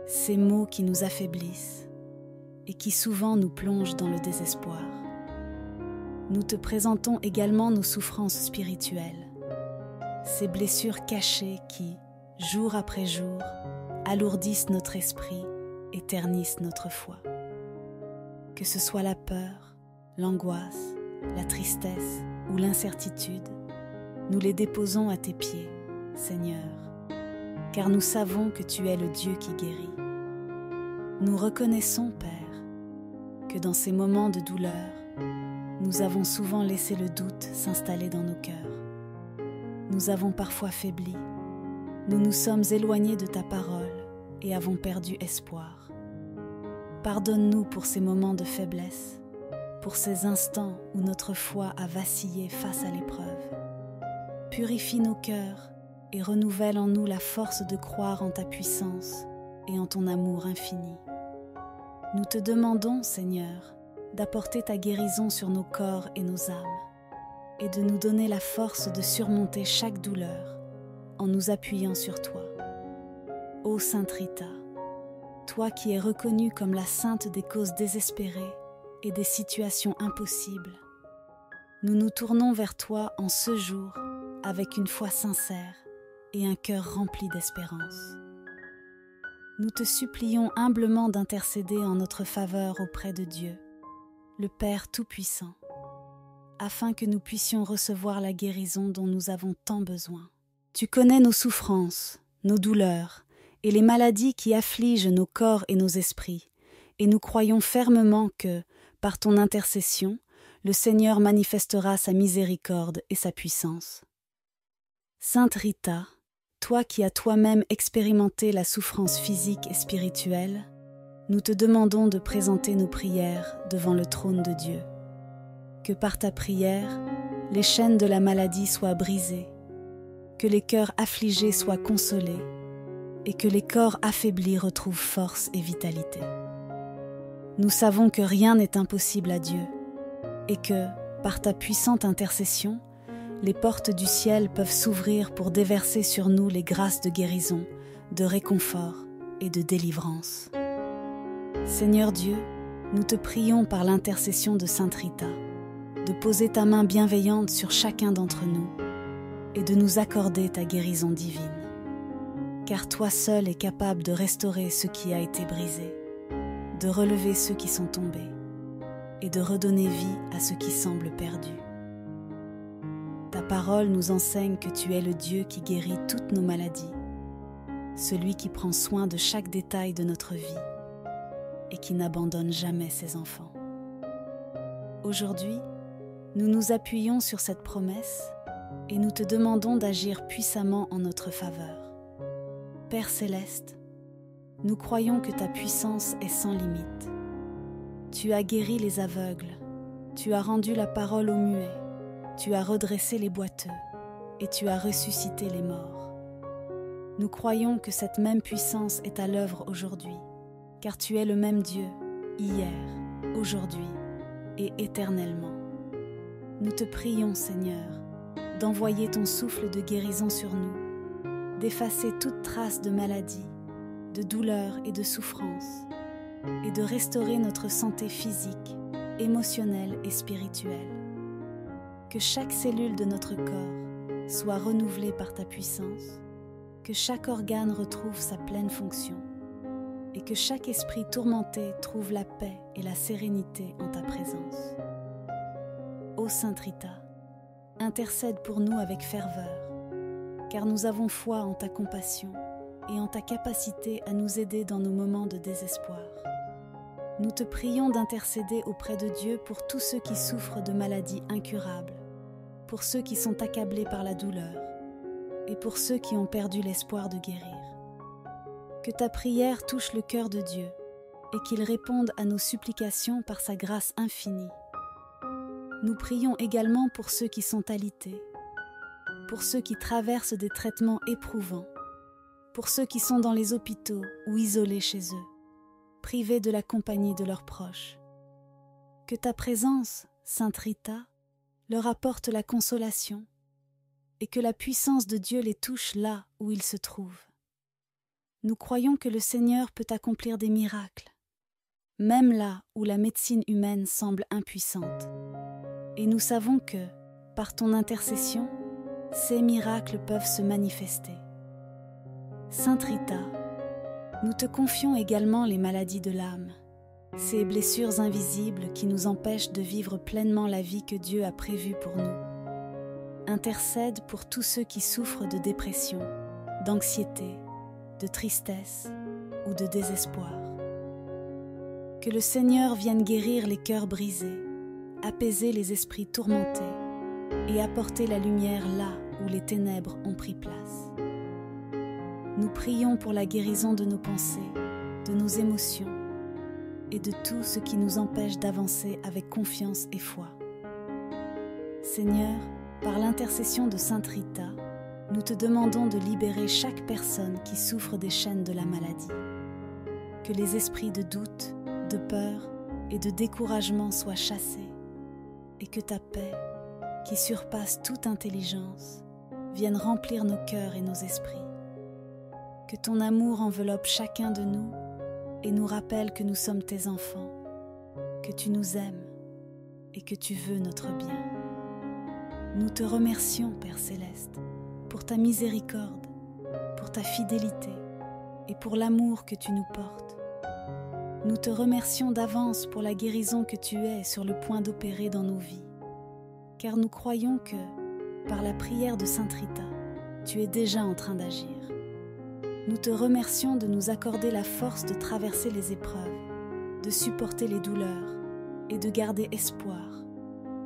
ces maux qui nous affaiblissent et qui souvent nous plongent dans le désespoir. Nous te présentons également nos souffrances spirituelles, ces blessures cachées qui, jour après jour, alourdissent notre esprit et ternissent notre foi. Que ce soit la peur, l'angoisse, la tristesse ou l'incertitude, nous les déposons à tes pieds, Seigneur, car nous savons que tu es le Dieu qui guérit. Nous reconnaissons, Père, que dans ces moments de douleur, nous avons souvent laissé le doute s'installer dans nos cœurs. Nous avons parfois faibli, nous nous sommes éloignés de ta parole et avons perdu espoir. Pardonne-nous pour ces moments de faiblesse, pour ces instants où notre foi a vacillé face à l'épreuve. Purifie nos cœurs et renouvelle en nous la force de croire en ta puissance et en ton amour infini. Nous te demandons, Seigneur, d'apporter ta guérison sur nos corps et nos âmes, et de nous donner la force de surmonter chaque douleur en nous appuyant sur toi. Ô Sainte Rita, toi qui es reconnue comme la sainte des causes désespérées et des situations impossibles, nous nous tournons vers toi en ce jour avec une foi sincère et un cœur rempli d'espérance. Nous te supplions humblement d'intercéder en notre faveur auprès de Dieu, le Père Tout-Puissant, afin que nous puissions recevoir la guérison dont nous avons tant besoin. Tu connais nos souffrances, nos douleurs et les maladies qui affligent nos corps et nos esprits, et nous croyons fermement que, par ton intercession, le Seigneur manifestera sa miséricorde et sa puissance. Sainte Rita, toi qui as toi-même expérimenté la souffrance physique et spirituelle, nous te demandons de présenter nos prières devant le trône de Dieu. Que par ta prière, les chaînes de la maladie soient brisées, que les cœurs affligés soient consolés et que les corps affaiblis retrouvent force et vitalité. Nous savons que rien n'est impossible à Dieu et que, par ta puissante intercession, les portes du ciel peuvent s'ouvrir pour déverser sur nous les grâces de guérison, de réconfort et de délivrance. Seigneur Dieu, nous te prions par l'intercession de Sainte Rita, de poser ta main bienveillante sur chacun d'entre nous et de nous accorder ta guérison divine. Car toi seul es capable de restaurer ce qui a été brisé, de relever ceux qui sont tombés et de redonner vie à ceux qui semblent perdus. Ta parole nous enseigne que tu es le Dieu qui guérit toutes nos maladies, celui qui prend soin de chaque détail de notre vie et qui n'abandonne jamais ses enfants. Aujourd'hui, nous nous appuyons sur cette promesse et nous te demandons d'agir puissamment en notre faveur. Père céleste, nous croyons que ta puissance est sans limite. Tu as guéri les aveugles, tu as rendu la parole aux muets, tu as redressé les boiteux et tu as ressuscité les morts. Nous croyons que cette même puissance est à l'œuvre aujourd'hui, car tu es le même Dieu, hier, aujourd'hui et éternellement. Nous te prions, Seigneur, d'envoyer ton souffle de guérison sur nous, d'effacer toute trace de maladie, de douleur et de souffrance, et de restaurer notre santé physique, émotionnelle et spirituelle. Que chaque cellule de notre corps soit renouvelée par ta puissance, que chaque organe retrouve sa pleine fonction, et que chaque esprit tourmenté trouve la paix et la sérénité en ta présence. Ô Sainte Rita, intercède pour nous avec ferveur, car nous avons foi en ta compassion et en ta capacité à nous aider dans nos moments de désespoir. Nous te prions d'intercéder auprès de Dieu pour tous ceux qui souffrent de maladies incurables, pour ceux qui sont accablés par la douleur et pour ceux qui ont perdu l'espoir de guérir. Que ta prière touche le cœur de Dieu et qu'il réponde à nos supplications par sa grâce infinie. Nous prions également pour ceux qui sont alités, pour ceux qui traversent des traitements éprouvants, pour ceux qui sont dans les hôpitaux ou isolés chez eux, privés de la compagnie de leurs proches. Que ta présence, Sainte Rita, leur apporte la consolation et que la puissance de Dieu les touche là où ils se trouvent. Nous croyons que le Seigneur peut accomplir des miracles, même là où la médecine humaine semble impuissante. Et nous savons que, par ton intercession, ces miracles peuvent se manifester. Sainte Rita, nous te confions également les maladies de l'âme, ces blessures invisibles qui nous empêchent de vivre pleinement la vie que Dieu a prévue pour nous. Intercède pour tous ceux qui souffrent de dépression, d'anxiété, de tristesse ou de désespoir. Que le Seigneur vienne guérir les cœurs brisés, apaiser les esprits tourmentés et apporter la lumière là où les ténèbres ont pris place. nous prions pour la guérison de nos pensées, de nos émotions et de tout ce qui nous empêche d'avancer avec confiance et foi. Seigneur, par l'intercession de Sainte Rita, nous te demandons de libérer chaque personne qui souffre des chaînes de la maladie. Que les esprits de doute, de peur et de découragement soient chassés et que ta paix, qui surpasse toute intelligence, vienne remplir nos cœurs et nos esprits. Que ton amour enveloppe chacun de nous et nous rappelle que nous sommes tes enfants, que tu nous aimes et que tu veux notre bien. Nous te remercions, Père Céleste, pour ta miséricorde, pour ta fidélité et pour l'amour que tu nous portes. Nous te remercions d'avance pour la guérison que tu es sur le point d'opérer dans nos vies, car nous croyons que, par la prière de Sainte Rita, tu es déjà en train d'agir. Nous te remercions de nous accorder la force de traverser les épreuves, de supporter les douleurs et de garder espoir,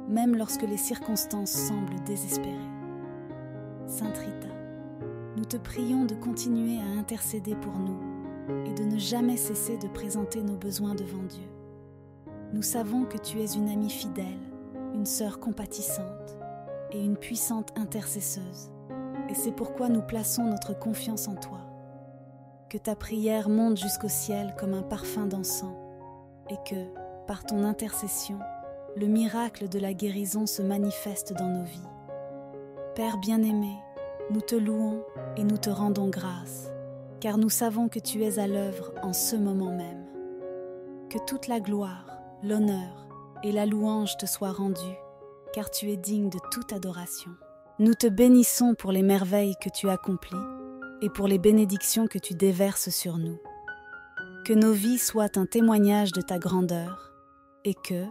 même lorsque les circonstances semblent désespérées. Sainte Rita, nous te prions de continuer à intercéder pour nous et de ne jamais cesser de présenter nos besoins devant Dieu. Nous savons que tu es une amie fidèle, une sœur compatissante et une puissante intercesseuse, et c'est pourquoi nous plaçons notre confiance en toi. Que ta prière monte jusqu'au ciel comme un parfum d'encens, et que, par ton intercession, le miracle de la guérison se manifeste dans nos vies. Père bien-aimé, nous te louons et nous te rendons grâce, car nous savons que tu es à l'œuvre en ce moment même. Que toute la gloire, l'honneur et la louange te soient rendues, car tu es digne de toute adoration. Nous te bénissons pour les merveilles que tu accomplis et pour les bénédictions que tu déverses sur nous. Que nos vies soient un témoignage de ta grandeur et que,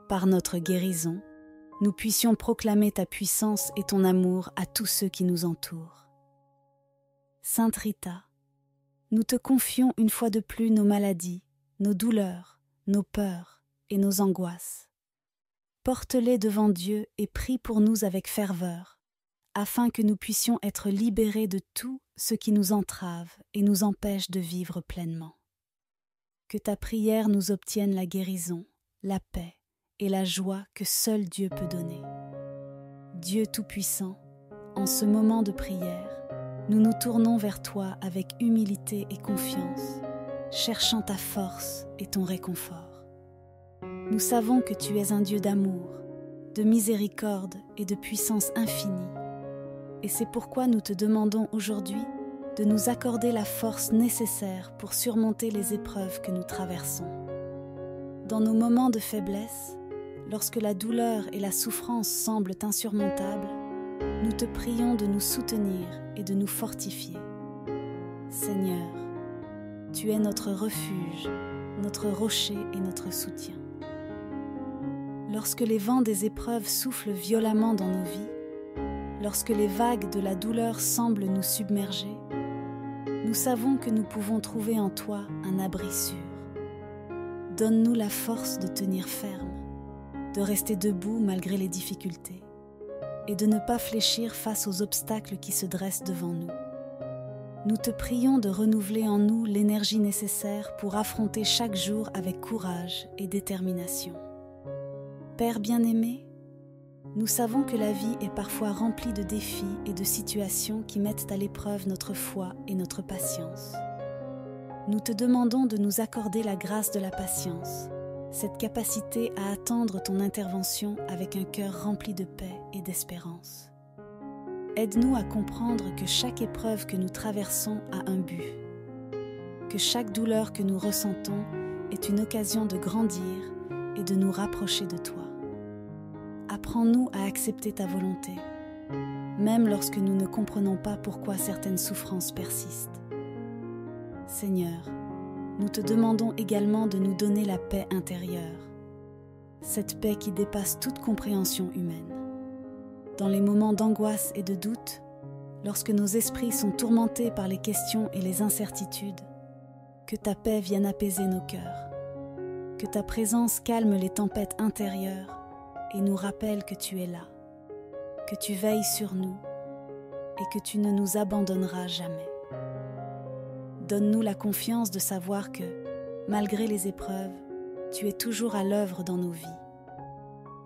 par notre guérison, nous puissions proclamer ta puissance et ton amour à tous ceux qui nous entourent. Sainte Rita, nous te confions une fois de plus nos maladies, nos douleurs, nos peurs et nos angoisses. Porte-les devant Dieu et prie pour nous avec ferveur, afin que nous puissions être libérés de tout ce qui nous entrave et nous empêche de vivre pleinement. Que ta prière nous obtienne la guérison, la paix et la joie que seul Dieu peut donner. Dieu Tout-Puissant, en ce moment de prière, nous nous tournons vers toi avec humilité et confiance, cherchant ta force et ton réconfort. Nous savons que tu es un Dieu d'amour, de miséricorde et de puissance infinie, et c'est pourquoi nous te demandons aujourd'hui de nous accorder la force nécessaire pour surmonter les épreuves que nous traversons. Dans nos moments de faiblesse, lorsque la douleur et la souffrance semblent insurmontables, nous te prions de nous soutenir et de nous fortifier. Seigneur, tu es notre refuge, notre rocher et notre soutien. Lorsque les vents des épreuves soufflent violemment dans nos vies, lorsque les vagues de la douleur semblent nous submerger, nous savons que nous pouvons trouver en toi un abri sûr. Donne-nous la force de tenir ferme, de rester debout malgré les difficultés et de ne pas fléchir face aux obstacles qui se dressent devant nous. Nous te prions de renouveler en nous l'énergie nécessaire pour affronter chaque jour avec courage et détermination. Père bien-aimé, nous savons que la vie est parfois remplie de défis et de situations qui mettent à l'épreuve notre foi et notre patience. Nous te demandons de nous accorder la grâce de la patience, cette capacité à attendre ton intervention avec un cœur rempli de paix et d'espérance. Aide-nous à comprendre que chaque épreuve que nous traversons a un but, que chaque douleur que nous ressentons est une occasion de grandir et de nous rapprocher de toi. Apprends-nous à accepter ta volonté, même lorsque nous ne comprenons pas pourquoi certaines souffrances persistent. Seigneur, nous te demandons également de nous donner la paix intérieure, cette paix qui dépasse toute compréhension humaine. Dans les moments d'angoisse et de doute, lorsque nos esprits sont tourmentés par les questions et les incertitudes, que ta paix vienne apaiser nos cœurs, que ta présence calme les tempêtes intérieures et nous rappelle que tu es là, que tu veilles sur nous et que tu ne nous abandonneras jamais. Donne-nous la confiance de savoir que, malgré les épreuves, tu es toujours à l'œuvre dans nos vies,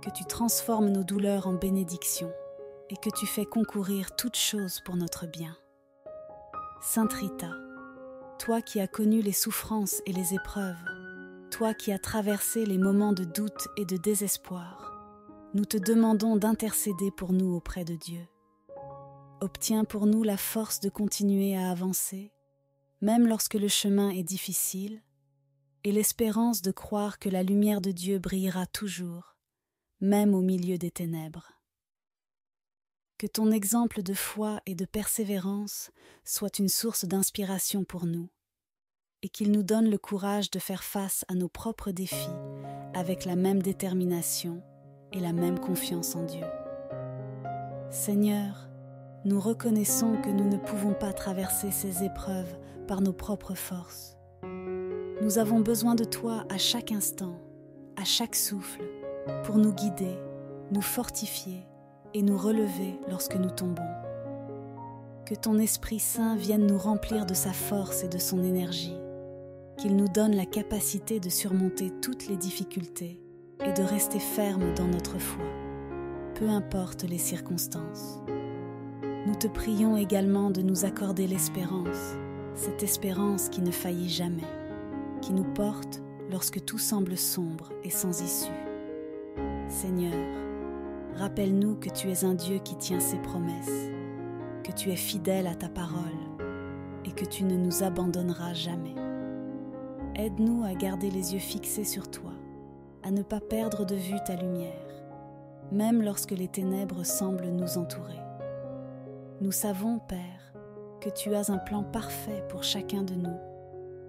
que tu transformes nos douleurs en bénédictions et que tu fais concourir toutes choses pour notre bien. Sainte Rita, toi qui as connu les souffrances et les épreuves, toi qui as traversé les moments de doute et de désespoir, nous te demandons d'intercéder pour nous auprès de Dieu. Obtiens pour nous la force de continuer à avancer, même lorsque le chemin est difficile, et l'espérance de croire que la lumière de Dieu brillera toujours, même au milieu des ténèbres. Que ton exemple de foi et de persévérance soit une source d'inspiration pour nous, et qu'il nous donne le courage de faire face à nos propres défis avec la même détermination et la même confiance en Dieu. Seigneur, nous reconnaissons que nous ne pouvons pas traverser ces épreuves par nos propres forces. Nous avons besoin de toi à chaque instant, à chaque souffle, pour nous guider, nous fortifier et nous relever lorsque nous tombons. Que ton Esprit Saint vienne nous remplir de sa force et de son énergie, qu'il nous donne la capacité de surmonter toutes les difficultés et de rester fermes dans notre foi, peu importe les circonstances. Nous te prions également de nous accorder l'espérance, cette espérance qui ne faillit jamais, qui nous porte lorsque tout semble sombre et sans issue. Seigneur, rappelle-nous que tu es un Dieu qui tient ses promesses, que tu es fidèle à ta parole et que tu ne nous abandonneras jamais. Aide-nous à garder les yeux fixés sur toi, à ne pas perdre de vue ta lumière, même lorsque les ténèbres semblent nous entourer. Nous savons, Père, que tu as un plan parfait pour chacun de nous,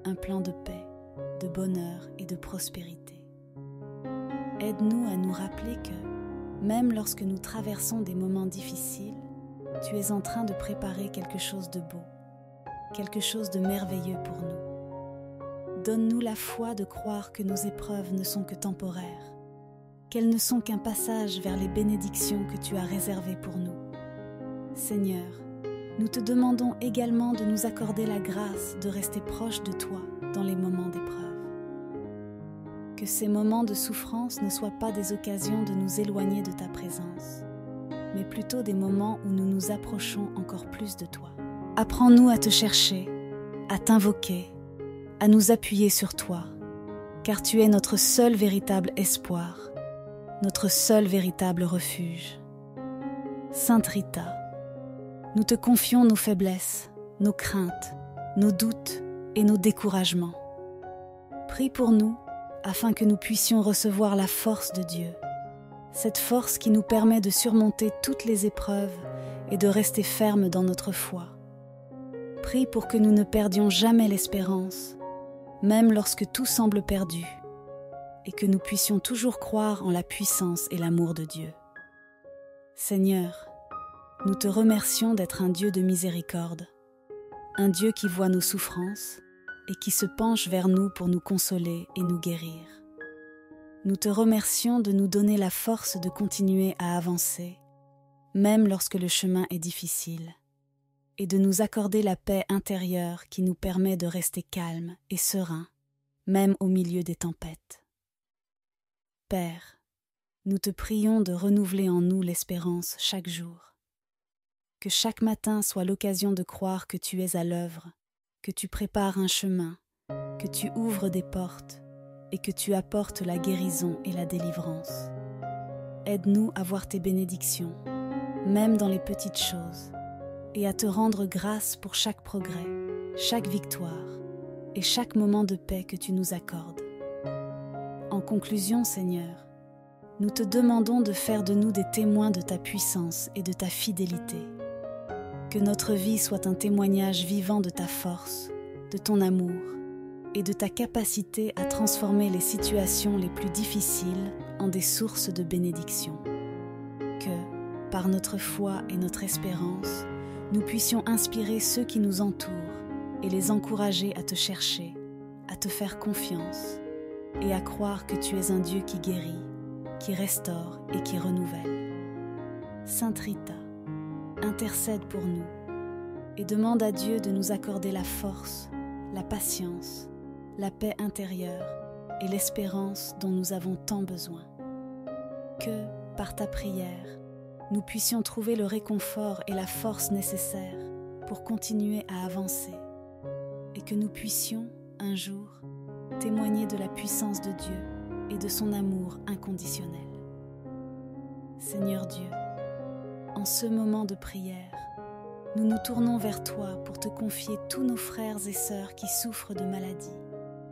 un plan de paix, de bonheur et de prospérité. Aide-nous à nous rappeler que, même lorsque nous traversons des moments difficiles, tu es en train de préparer quelque chose de beau, quelque chose de merveilleux pour nous. Donne-nous la foi de croire que nos épreuves ne sont que temporaires, qu'elles ne sont qu'un passage vers les bénédictions que tu as réservées pour nous. Seigneur, nous te demandons également de nous accorder la grâce de rester proche de toi dans les moments d'épreuve. Que ces moments de souffrance ne soient pas des occasions de nous éloigner de ta présence, mais plutôt des moments où nous nous approchons encore plus de toi. Apprends-nous à te chercher, à t'invoquer, à nous appuyer sur toi, car tu es notre seul véritable espoir, notre seul véritable refuge. Sainte Rita, nous te confions nos faiblesses, nos craintes, nos doutes et nos découragements. Prie pour nous afin que nous puissions recevoir la force de Dieu, cette force qui nous permet de surmonter toutes les épreuves et de rester fermes dans notre foi. Prie pour que nous ne perdions jamais l'espérance, même lorsque tout semble perdu, et que nous puissions toujours croire en la puissance et l'amour de Dieu. Seigneur, nous te remercions d'être un Dieu de miséricorde, un Dieu qui voit nos souffrances et qui se penche vers nous pour nous consoler et nous guérir. Nous te remercions de nous donner la force de continuer à avancer, même lorsque le chemin est difficile, et de nous accorder la paix intérieure qui nous permet de rester calmes et sereins, même au milieu des tempêtes. Père, nous te prions de renouveler en nous l'espérance chaque jour. Que chaque matin soit l'occasion de croire que tu es à l'œuvre, que tu prépares un chemin, que tu ouvres des portes et que tu apportes la guérison et la délivrance. Aide-nous à voir tes bénédictions, même dans les petites choses, et à te rendre grâce pour chaque progrès, chaque victoire et chaque moment de paix que tu nous accordes. En conclusion, Seigneur, nous te demandons de faire de nous des témoins de ta puissance et de ta fidélité. Que notre vie soit un témoignage vivant de ta force, de ton amour et de ta capacité à transformer les situations les plus difficiles en des sources de bénédiction. Que, par notre foi et notre espérance, nous puissions inspirer ceux qui nous entourent et les encourager à te chercher, à te faire confiance et à croire que tu es un Dieu qui guérit, qui restaure et qui renouvelle. Sainte Rita, intercède pour nous et demande à Dieu de nous accorder la force, la patience, la paix intérieure et l'espérance dont nous avons tant besoin. Que, par ta prière, nous puissions trouver le réconfort et la force nécessaires pour continuer à avancer et que nous puissions, un jour, témoigner de la puissance de Dieu et de son amour inconditionnel. Seigneur Dieu, en ce moment de prière, nous nous tournons vers toi pour te confier tous nos frères et sœurs qui souffrent de maladies,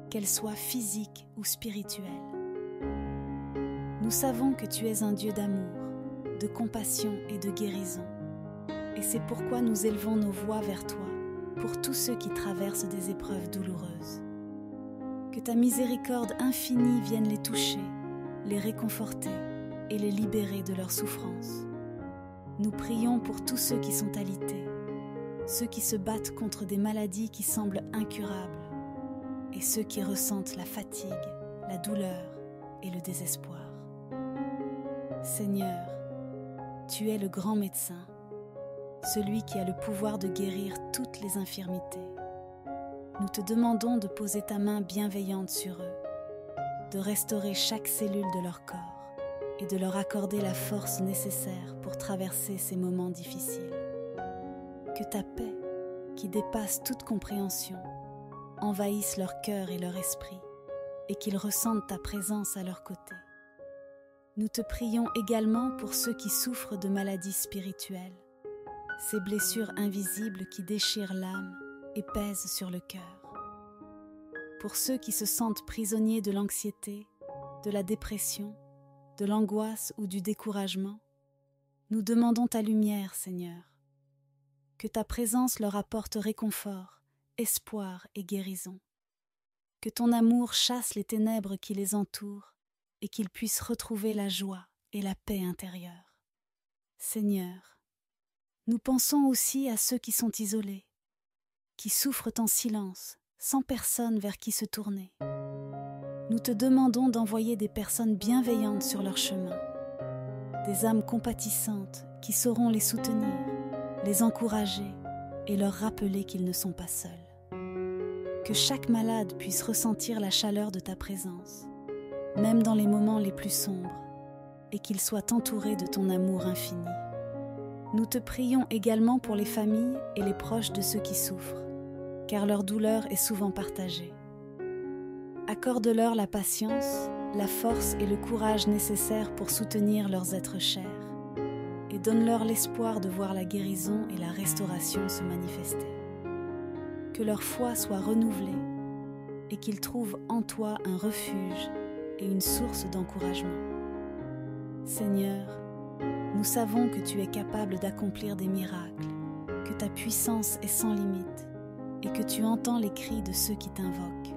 qu'elles soient physiques ou spirituelles. Nous savons que tu es un Dieu d'amour, de compassion et de guérison, et c'est pourquoi nous élevons nos voix vers toi pour tous ceux qui traversent des épreuves douloureuses. Que ta miséricorde infinie vienne les toucher, les réconforter et les libérer de leurs souffrances. Nous prions pour tous ceux qui sont alités, ceux qui se battent contre des maladies qui semblent incurables, et ceux qui ressentent la fatigue, la douleur et le désespoir. Seigneur, tu es le grand médecin, celui qui a le pouvoir de guérir toutes les infirmités. Nous te demandons de poser ta main bienveillante sur eux, de restaurer chaque cellule de leur corps et de leur accorder la force nécessaire pour traverser ces moments difficiles. Que ta paix, qui dépasse toute compréhension, envahisse leur cœur et leur esprit et qu'ils ressentent ta présence à leur côté. Nous te prions également pour ceux qui souffrent de maladies spirituelles, ces blessures invisibles qui déchirent l'âme et pèsent sur le cœur. Pour ceux qui se sentent prisonniers de l'anxiété, de la dépression, de l'angoisse ou du découragement, nous demandons ta lumière, Seigneur. Que ta présence leur apporte réconfort, espoir et guérison. Que ton amour chasse les ténèbres qui les entourent et qu'ils puissent retrouver la joie et la paix intérieure. Seigneur, nous pensons aussi à ceux qui sont isolés, qui souffrent en silence, sans personne vers qui se tourner. Nous te demandons d'envoyer des personnes bienveillantes sur leur chemin, des âmes compatissantes qui sauront les soutenir, les encourager et leur rappeler qu'ils ne sont pas seuls. Que chaque malade puisse ressentir la chaleur de ta présence, même dans les moments les plus sombres, et qu'il soit entouré de ton amour infini. Nous te prions également pour les familles et les proches de ceux qui souffrent, car leur douleur est souvent partagée. Accorde-leur la patience, la force et le courage nécessaires pour soutenir leurs êtres chers, et donne-leur l'espoir de voir la guérison et la restauration se manifester. Que leur foi soit renouvelée et qu'ils trouvent en toi un refuge et une source d'encouragement. Seigneur, nous savons que tu es capable d'accomplir des miracles, que ta puissance est sans limite et que tu entends les cris de ceux qui t'invoquent.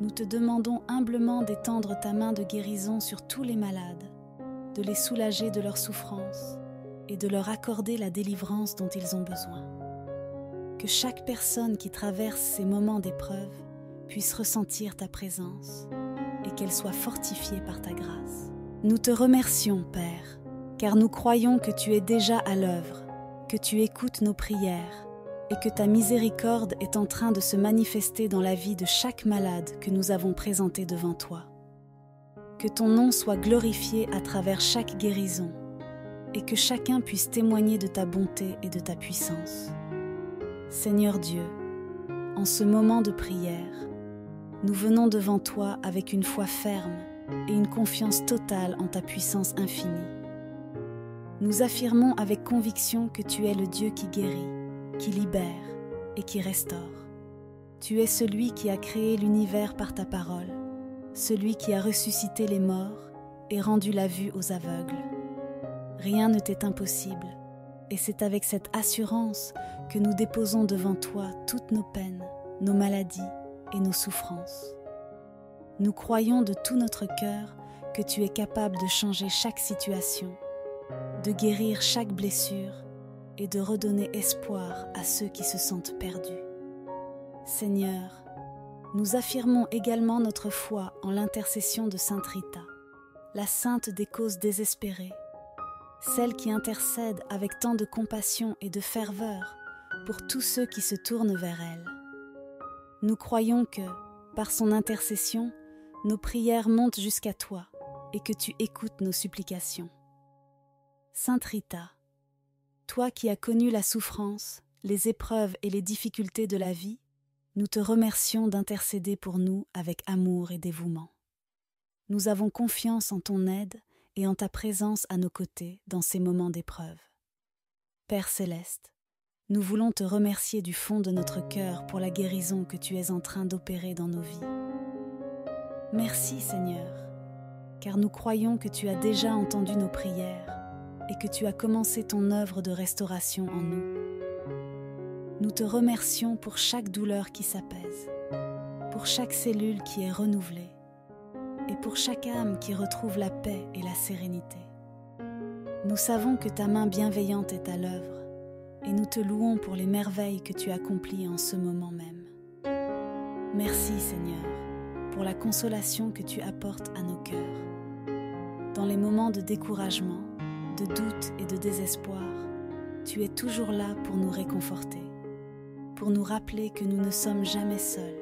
Nous te demandons humblement d'étendre ta main de guérison sur tous les malades, de les soulager de leurs souffrances et de leur accorder la délivrance dont ils ont besoin. Que chaque personne qui traverse ces moments d'épreuve puisse ressentir ta présence et qu'elle soit fortifiée par ta grâce. Nous te remercions, Père, car nous croyons que tu es déjà à l'œuvre, que tu écoutes nos prières et que ta miséricorde est en train de se manifester dans la vie de chaque malade que nous avons présenté devant toi. Que ton nom soit glorifié à travers chaque guérison et que chacun puisse témoigner de ta bonté et de ta puissance. Seigneur Dieu, en ce moment de prière, nous venons devant toi avec une foi ferme et une confiance totale en ta puissance infinie. Nous affirmons avec conviction que tu es le Dieu qui guérit, qui libère et qui restaure. Tu es celui qui a créé l'univers par ta parole, celui qui a ressuscité les morts et rendu la vue aux aveugles. Rien ne t'est impossible, et c'est avec cette assurance que nous déposons devant toi toutes nos peines, nos maladies et nos souffrances. Nous croyons de tout notre cœur que tu es capable de changer chaque situation, de guérir chaque blessure et de redonner espoir à ceux qui se sentent perdus. Seigneur, nous affirmons également notre foi en l'intercession de Sainte Rita, la sainte des causes désespérées, celle qui intercède avec tant de compassion et de ferveur pour tous ceux qui se tournent vers elle. Nous croyons que, par son intercession, nos prières montent jusqu'à toi et que tu écoutes nos supplications. Sainte Rita, toi qui as connu la souffrance, les épreuves et les difficultés de la vie, nous te remercions d'intercéder pour nous avec amour et dévouement. Nous avons confiance en ton aide et en ta présence à nos côtés dans ces moments d'épreuve. Père céleste, nous voulons te remercier du fond de notre cœur pour la guérison que tu es en train d'opérer dans nos vies. Merci Seigneur, car nous croyons que tu as déjà entendu nos prières et que tu as commencé ton œuvre de restauration en nous. Nous te remercions pour chaque douleur qui s'apaise, pour chaque cellule qui est renouvelée et pour chaque âme qui retrouve la paix et la sérénité. Nous savons que ta main bienveillante est à l'œuvre et nous te louons pour les merveilles que tu accomplis en ce moment même. Merci Seigneur pour la consolation que tu apportes à nos cœurs. Dans les moments de découragement, de doute et de désespoir, tu es toujours là pour nous réconforter, pour nous rappeler que nous ne sommes jamais seuls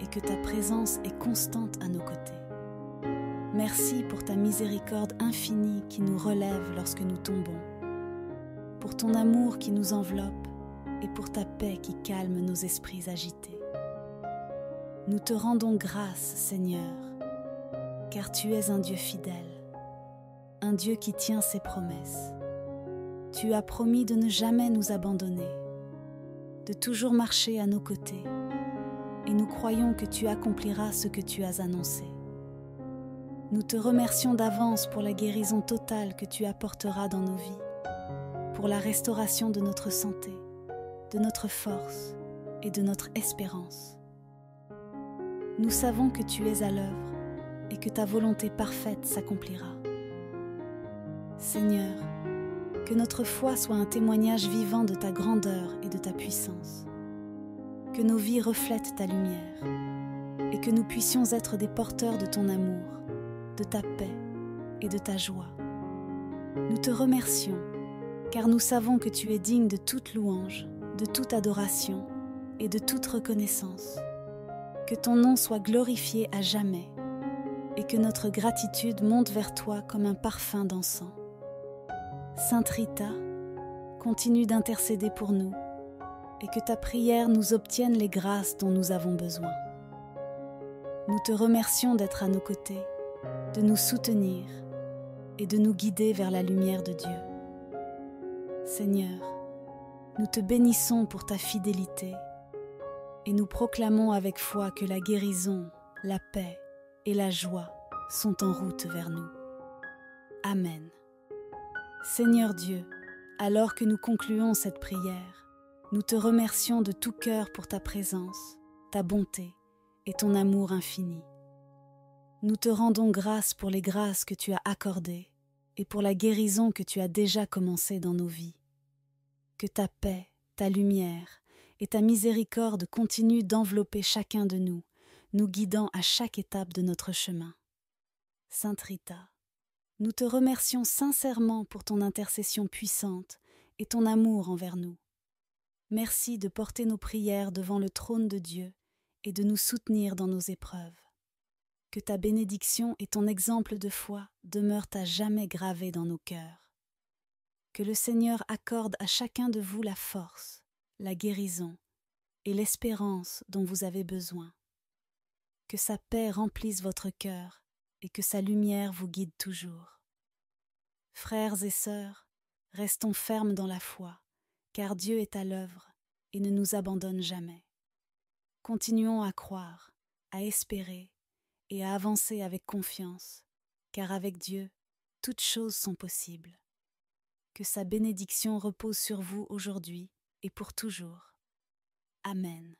et que ta présence est constante à nos côtés. Merci pour ta miséricorde infinie qui nous relève lorsque nous tombons, pour ton amour qui nous enveloppe et pour ta paix qui calme nos esprits agités. Nous te rendons grâce, Seigneur, car tu es un Dieu fidèle, un Dieu qui tient ses promesses. Tu as promis de ne jamais nous abandonner, de toujours marcher à nos côtés, et nous croyons que tu accompliras ce que tu as annoncé. Nous te remercions d'avance pour la guérison totale que tu apporteras dans nos vies, pour la restauration de notre santé, de notre force et de notre espérance. Nous savons que tu es à l'œuvre et que ta volonté parfaite s'accomplira. Seigneur, que notre foi soit un témoignage vivant de ta grandeur et de ta puissance, que nos vies reflètent ta lumière et que nous puissions être des porteurs de ton amour, de ta paix et de ta joie. Nous te remercions, car nous savons que tu es digne de toute louange, de toute adoration et de toute reconnaissance. Que ton nom soit glorifié à jamais et que notre gratitude monte vers toi comme un parfum d'encens. Sainte Rita, continue d'intercéder pour nous et que ta prière nous obtienne les grâces dont nous avons besoin. Nous te remercions d'être à nos côtés, de nous soutenir et de nous guider vers la lumière de Dieu. Seigneur, nous te bénissons pour ta fidélité et nous proclamons avec foi que la guérison, la paix et la joie sont en route vers nous. Amen. Seigneur Dieu, alors que nous concluons cette prière, nous te remercions de tout cœur pour ta présence, ta bonté et ton amour infini. Nous te rendons grâce pour les grâces que tu as accordées et pour la guérison que tu as déjà commencée dans nos vies. Que ta paix, ta lumière et ta miséricorde continuent d'envelopper chacun de nous, nous guidant à chaque étape de notre chemin. Sainte Rita, nous te remercions sincèrement pour ton intercession puissante et ton amour envers nous. Merci de porter nos prières devant le trône de Dieu et de nous soutenir dans nos épreuves. Que ta bénédiction et ton exemple de foi demeurent à jamais gravés dans nos cœurs. Que le Seigneur accorde à chacun de vous la force, la guérison et l'espérance dont vous avez besoin. Que sa paix remplisse votre cœur et que sa lumière vous guide toujours. Frères et sœurs, restons fermes dans la foi, car Dieu est à l'œuvre et ne nous abandonne jamais. Continuons à croire, à espérer et à avancer avec confiance, car avec Dieu, toutes choses sont possibles. Que sa bénédiction repose sur vous aujourd'hui et pour toujours. Amen.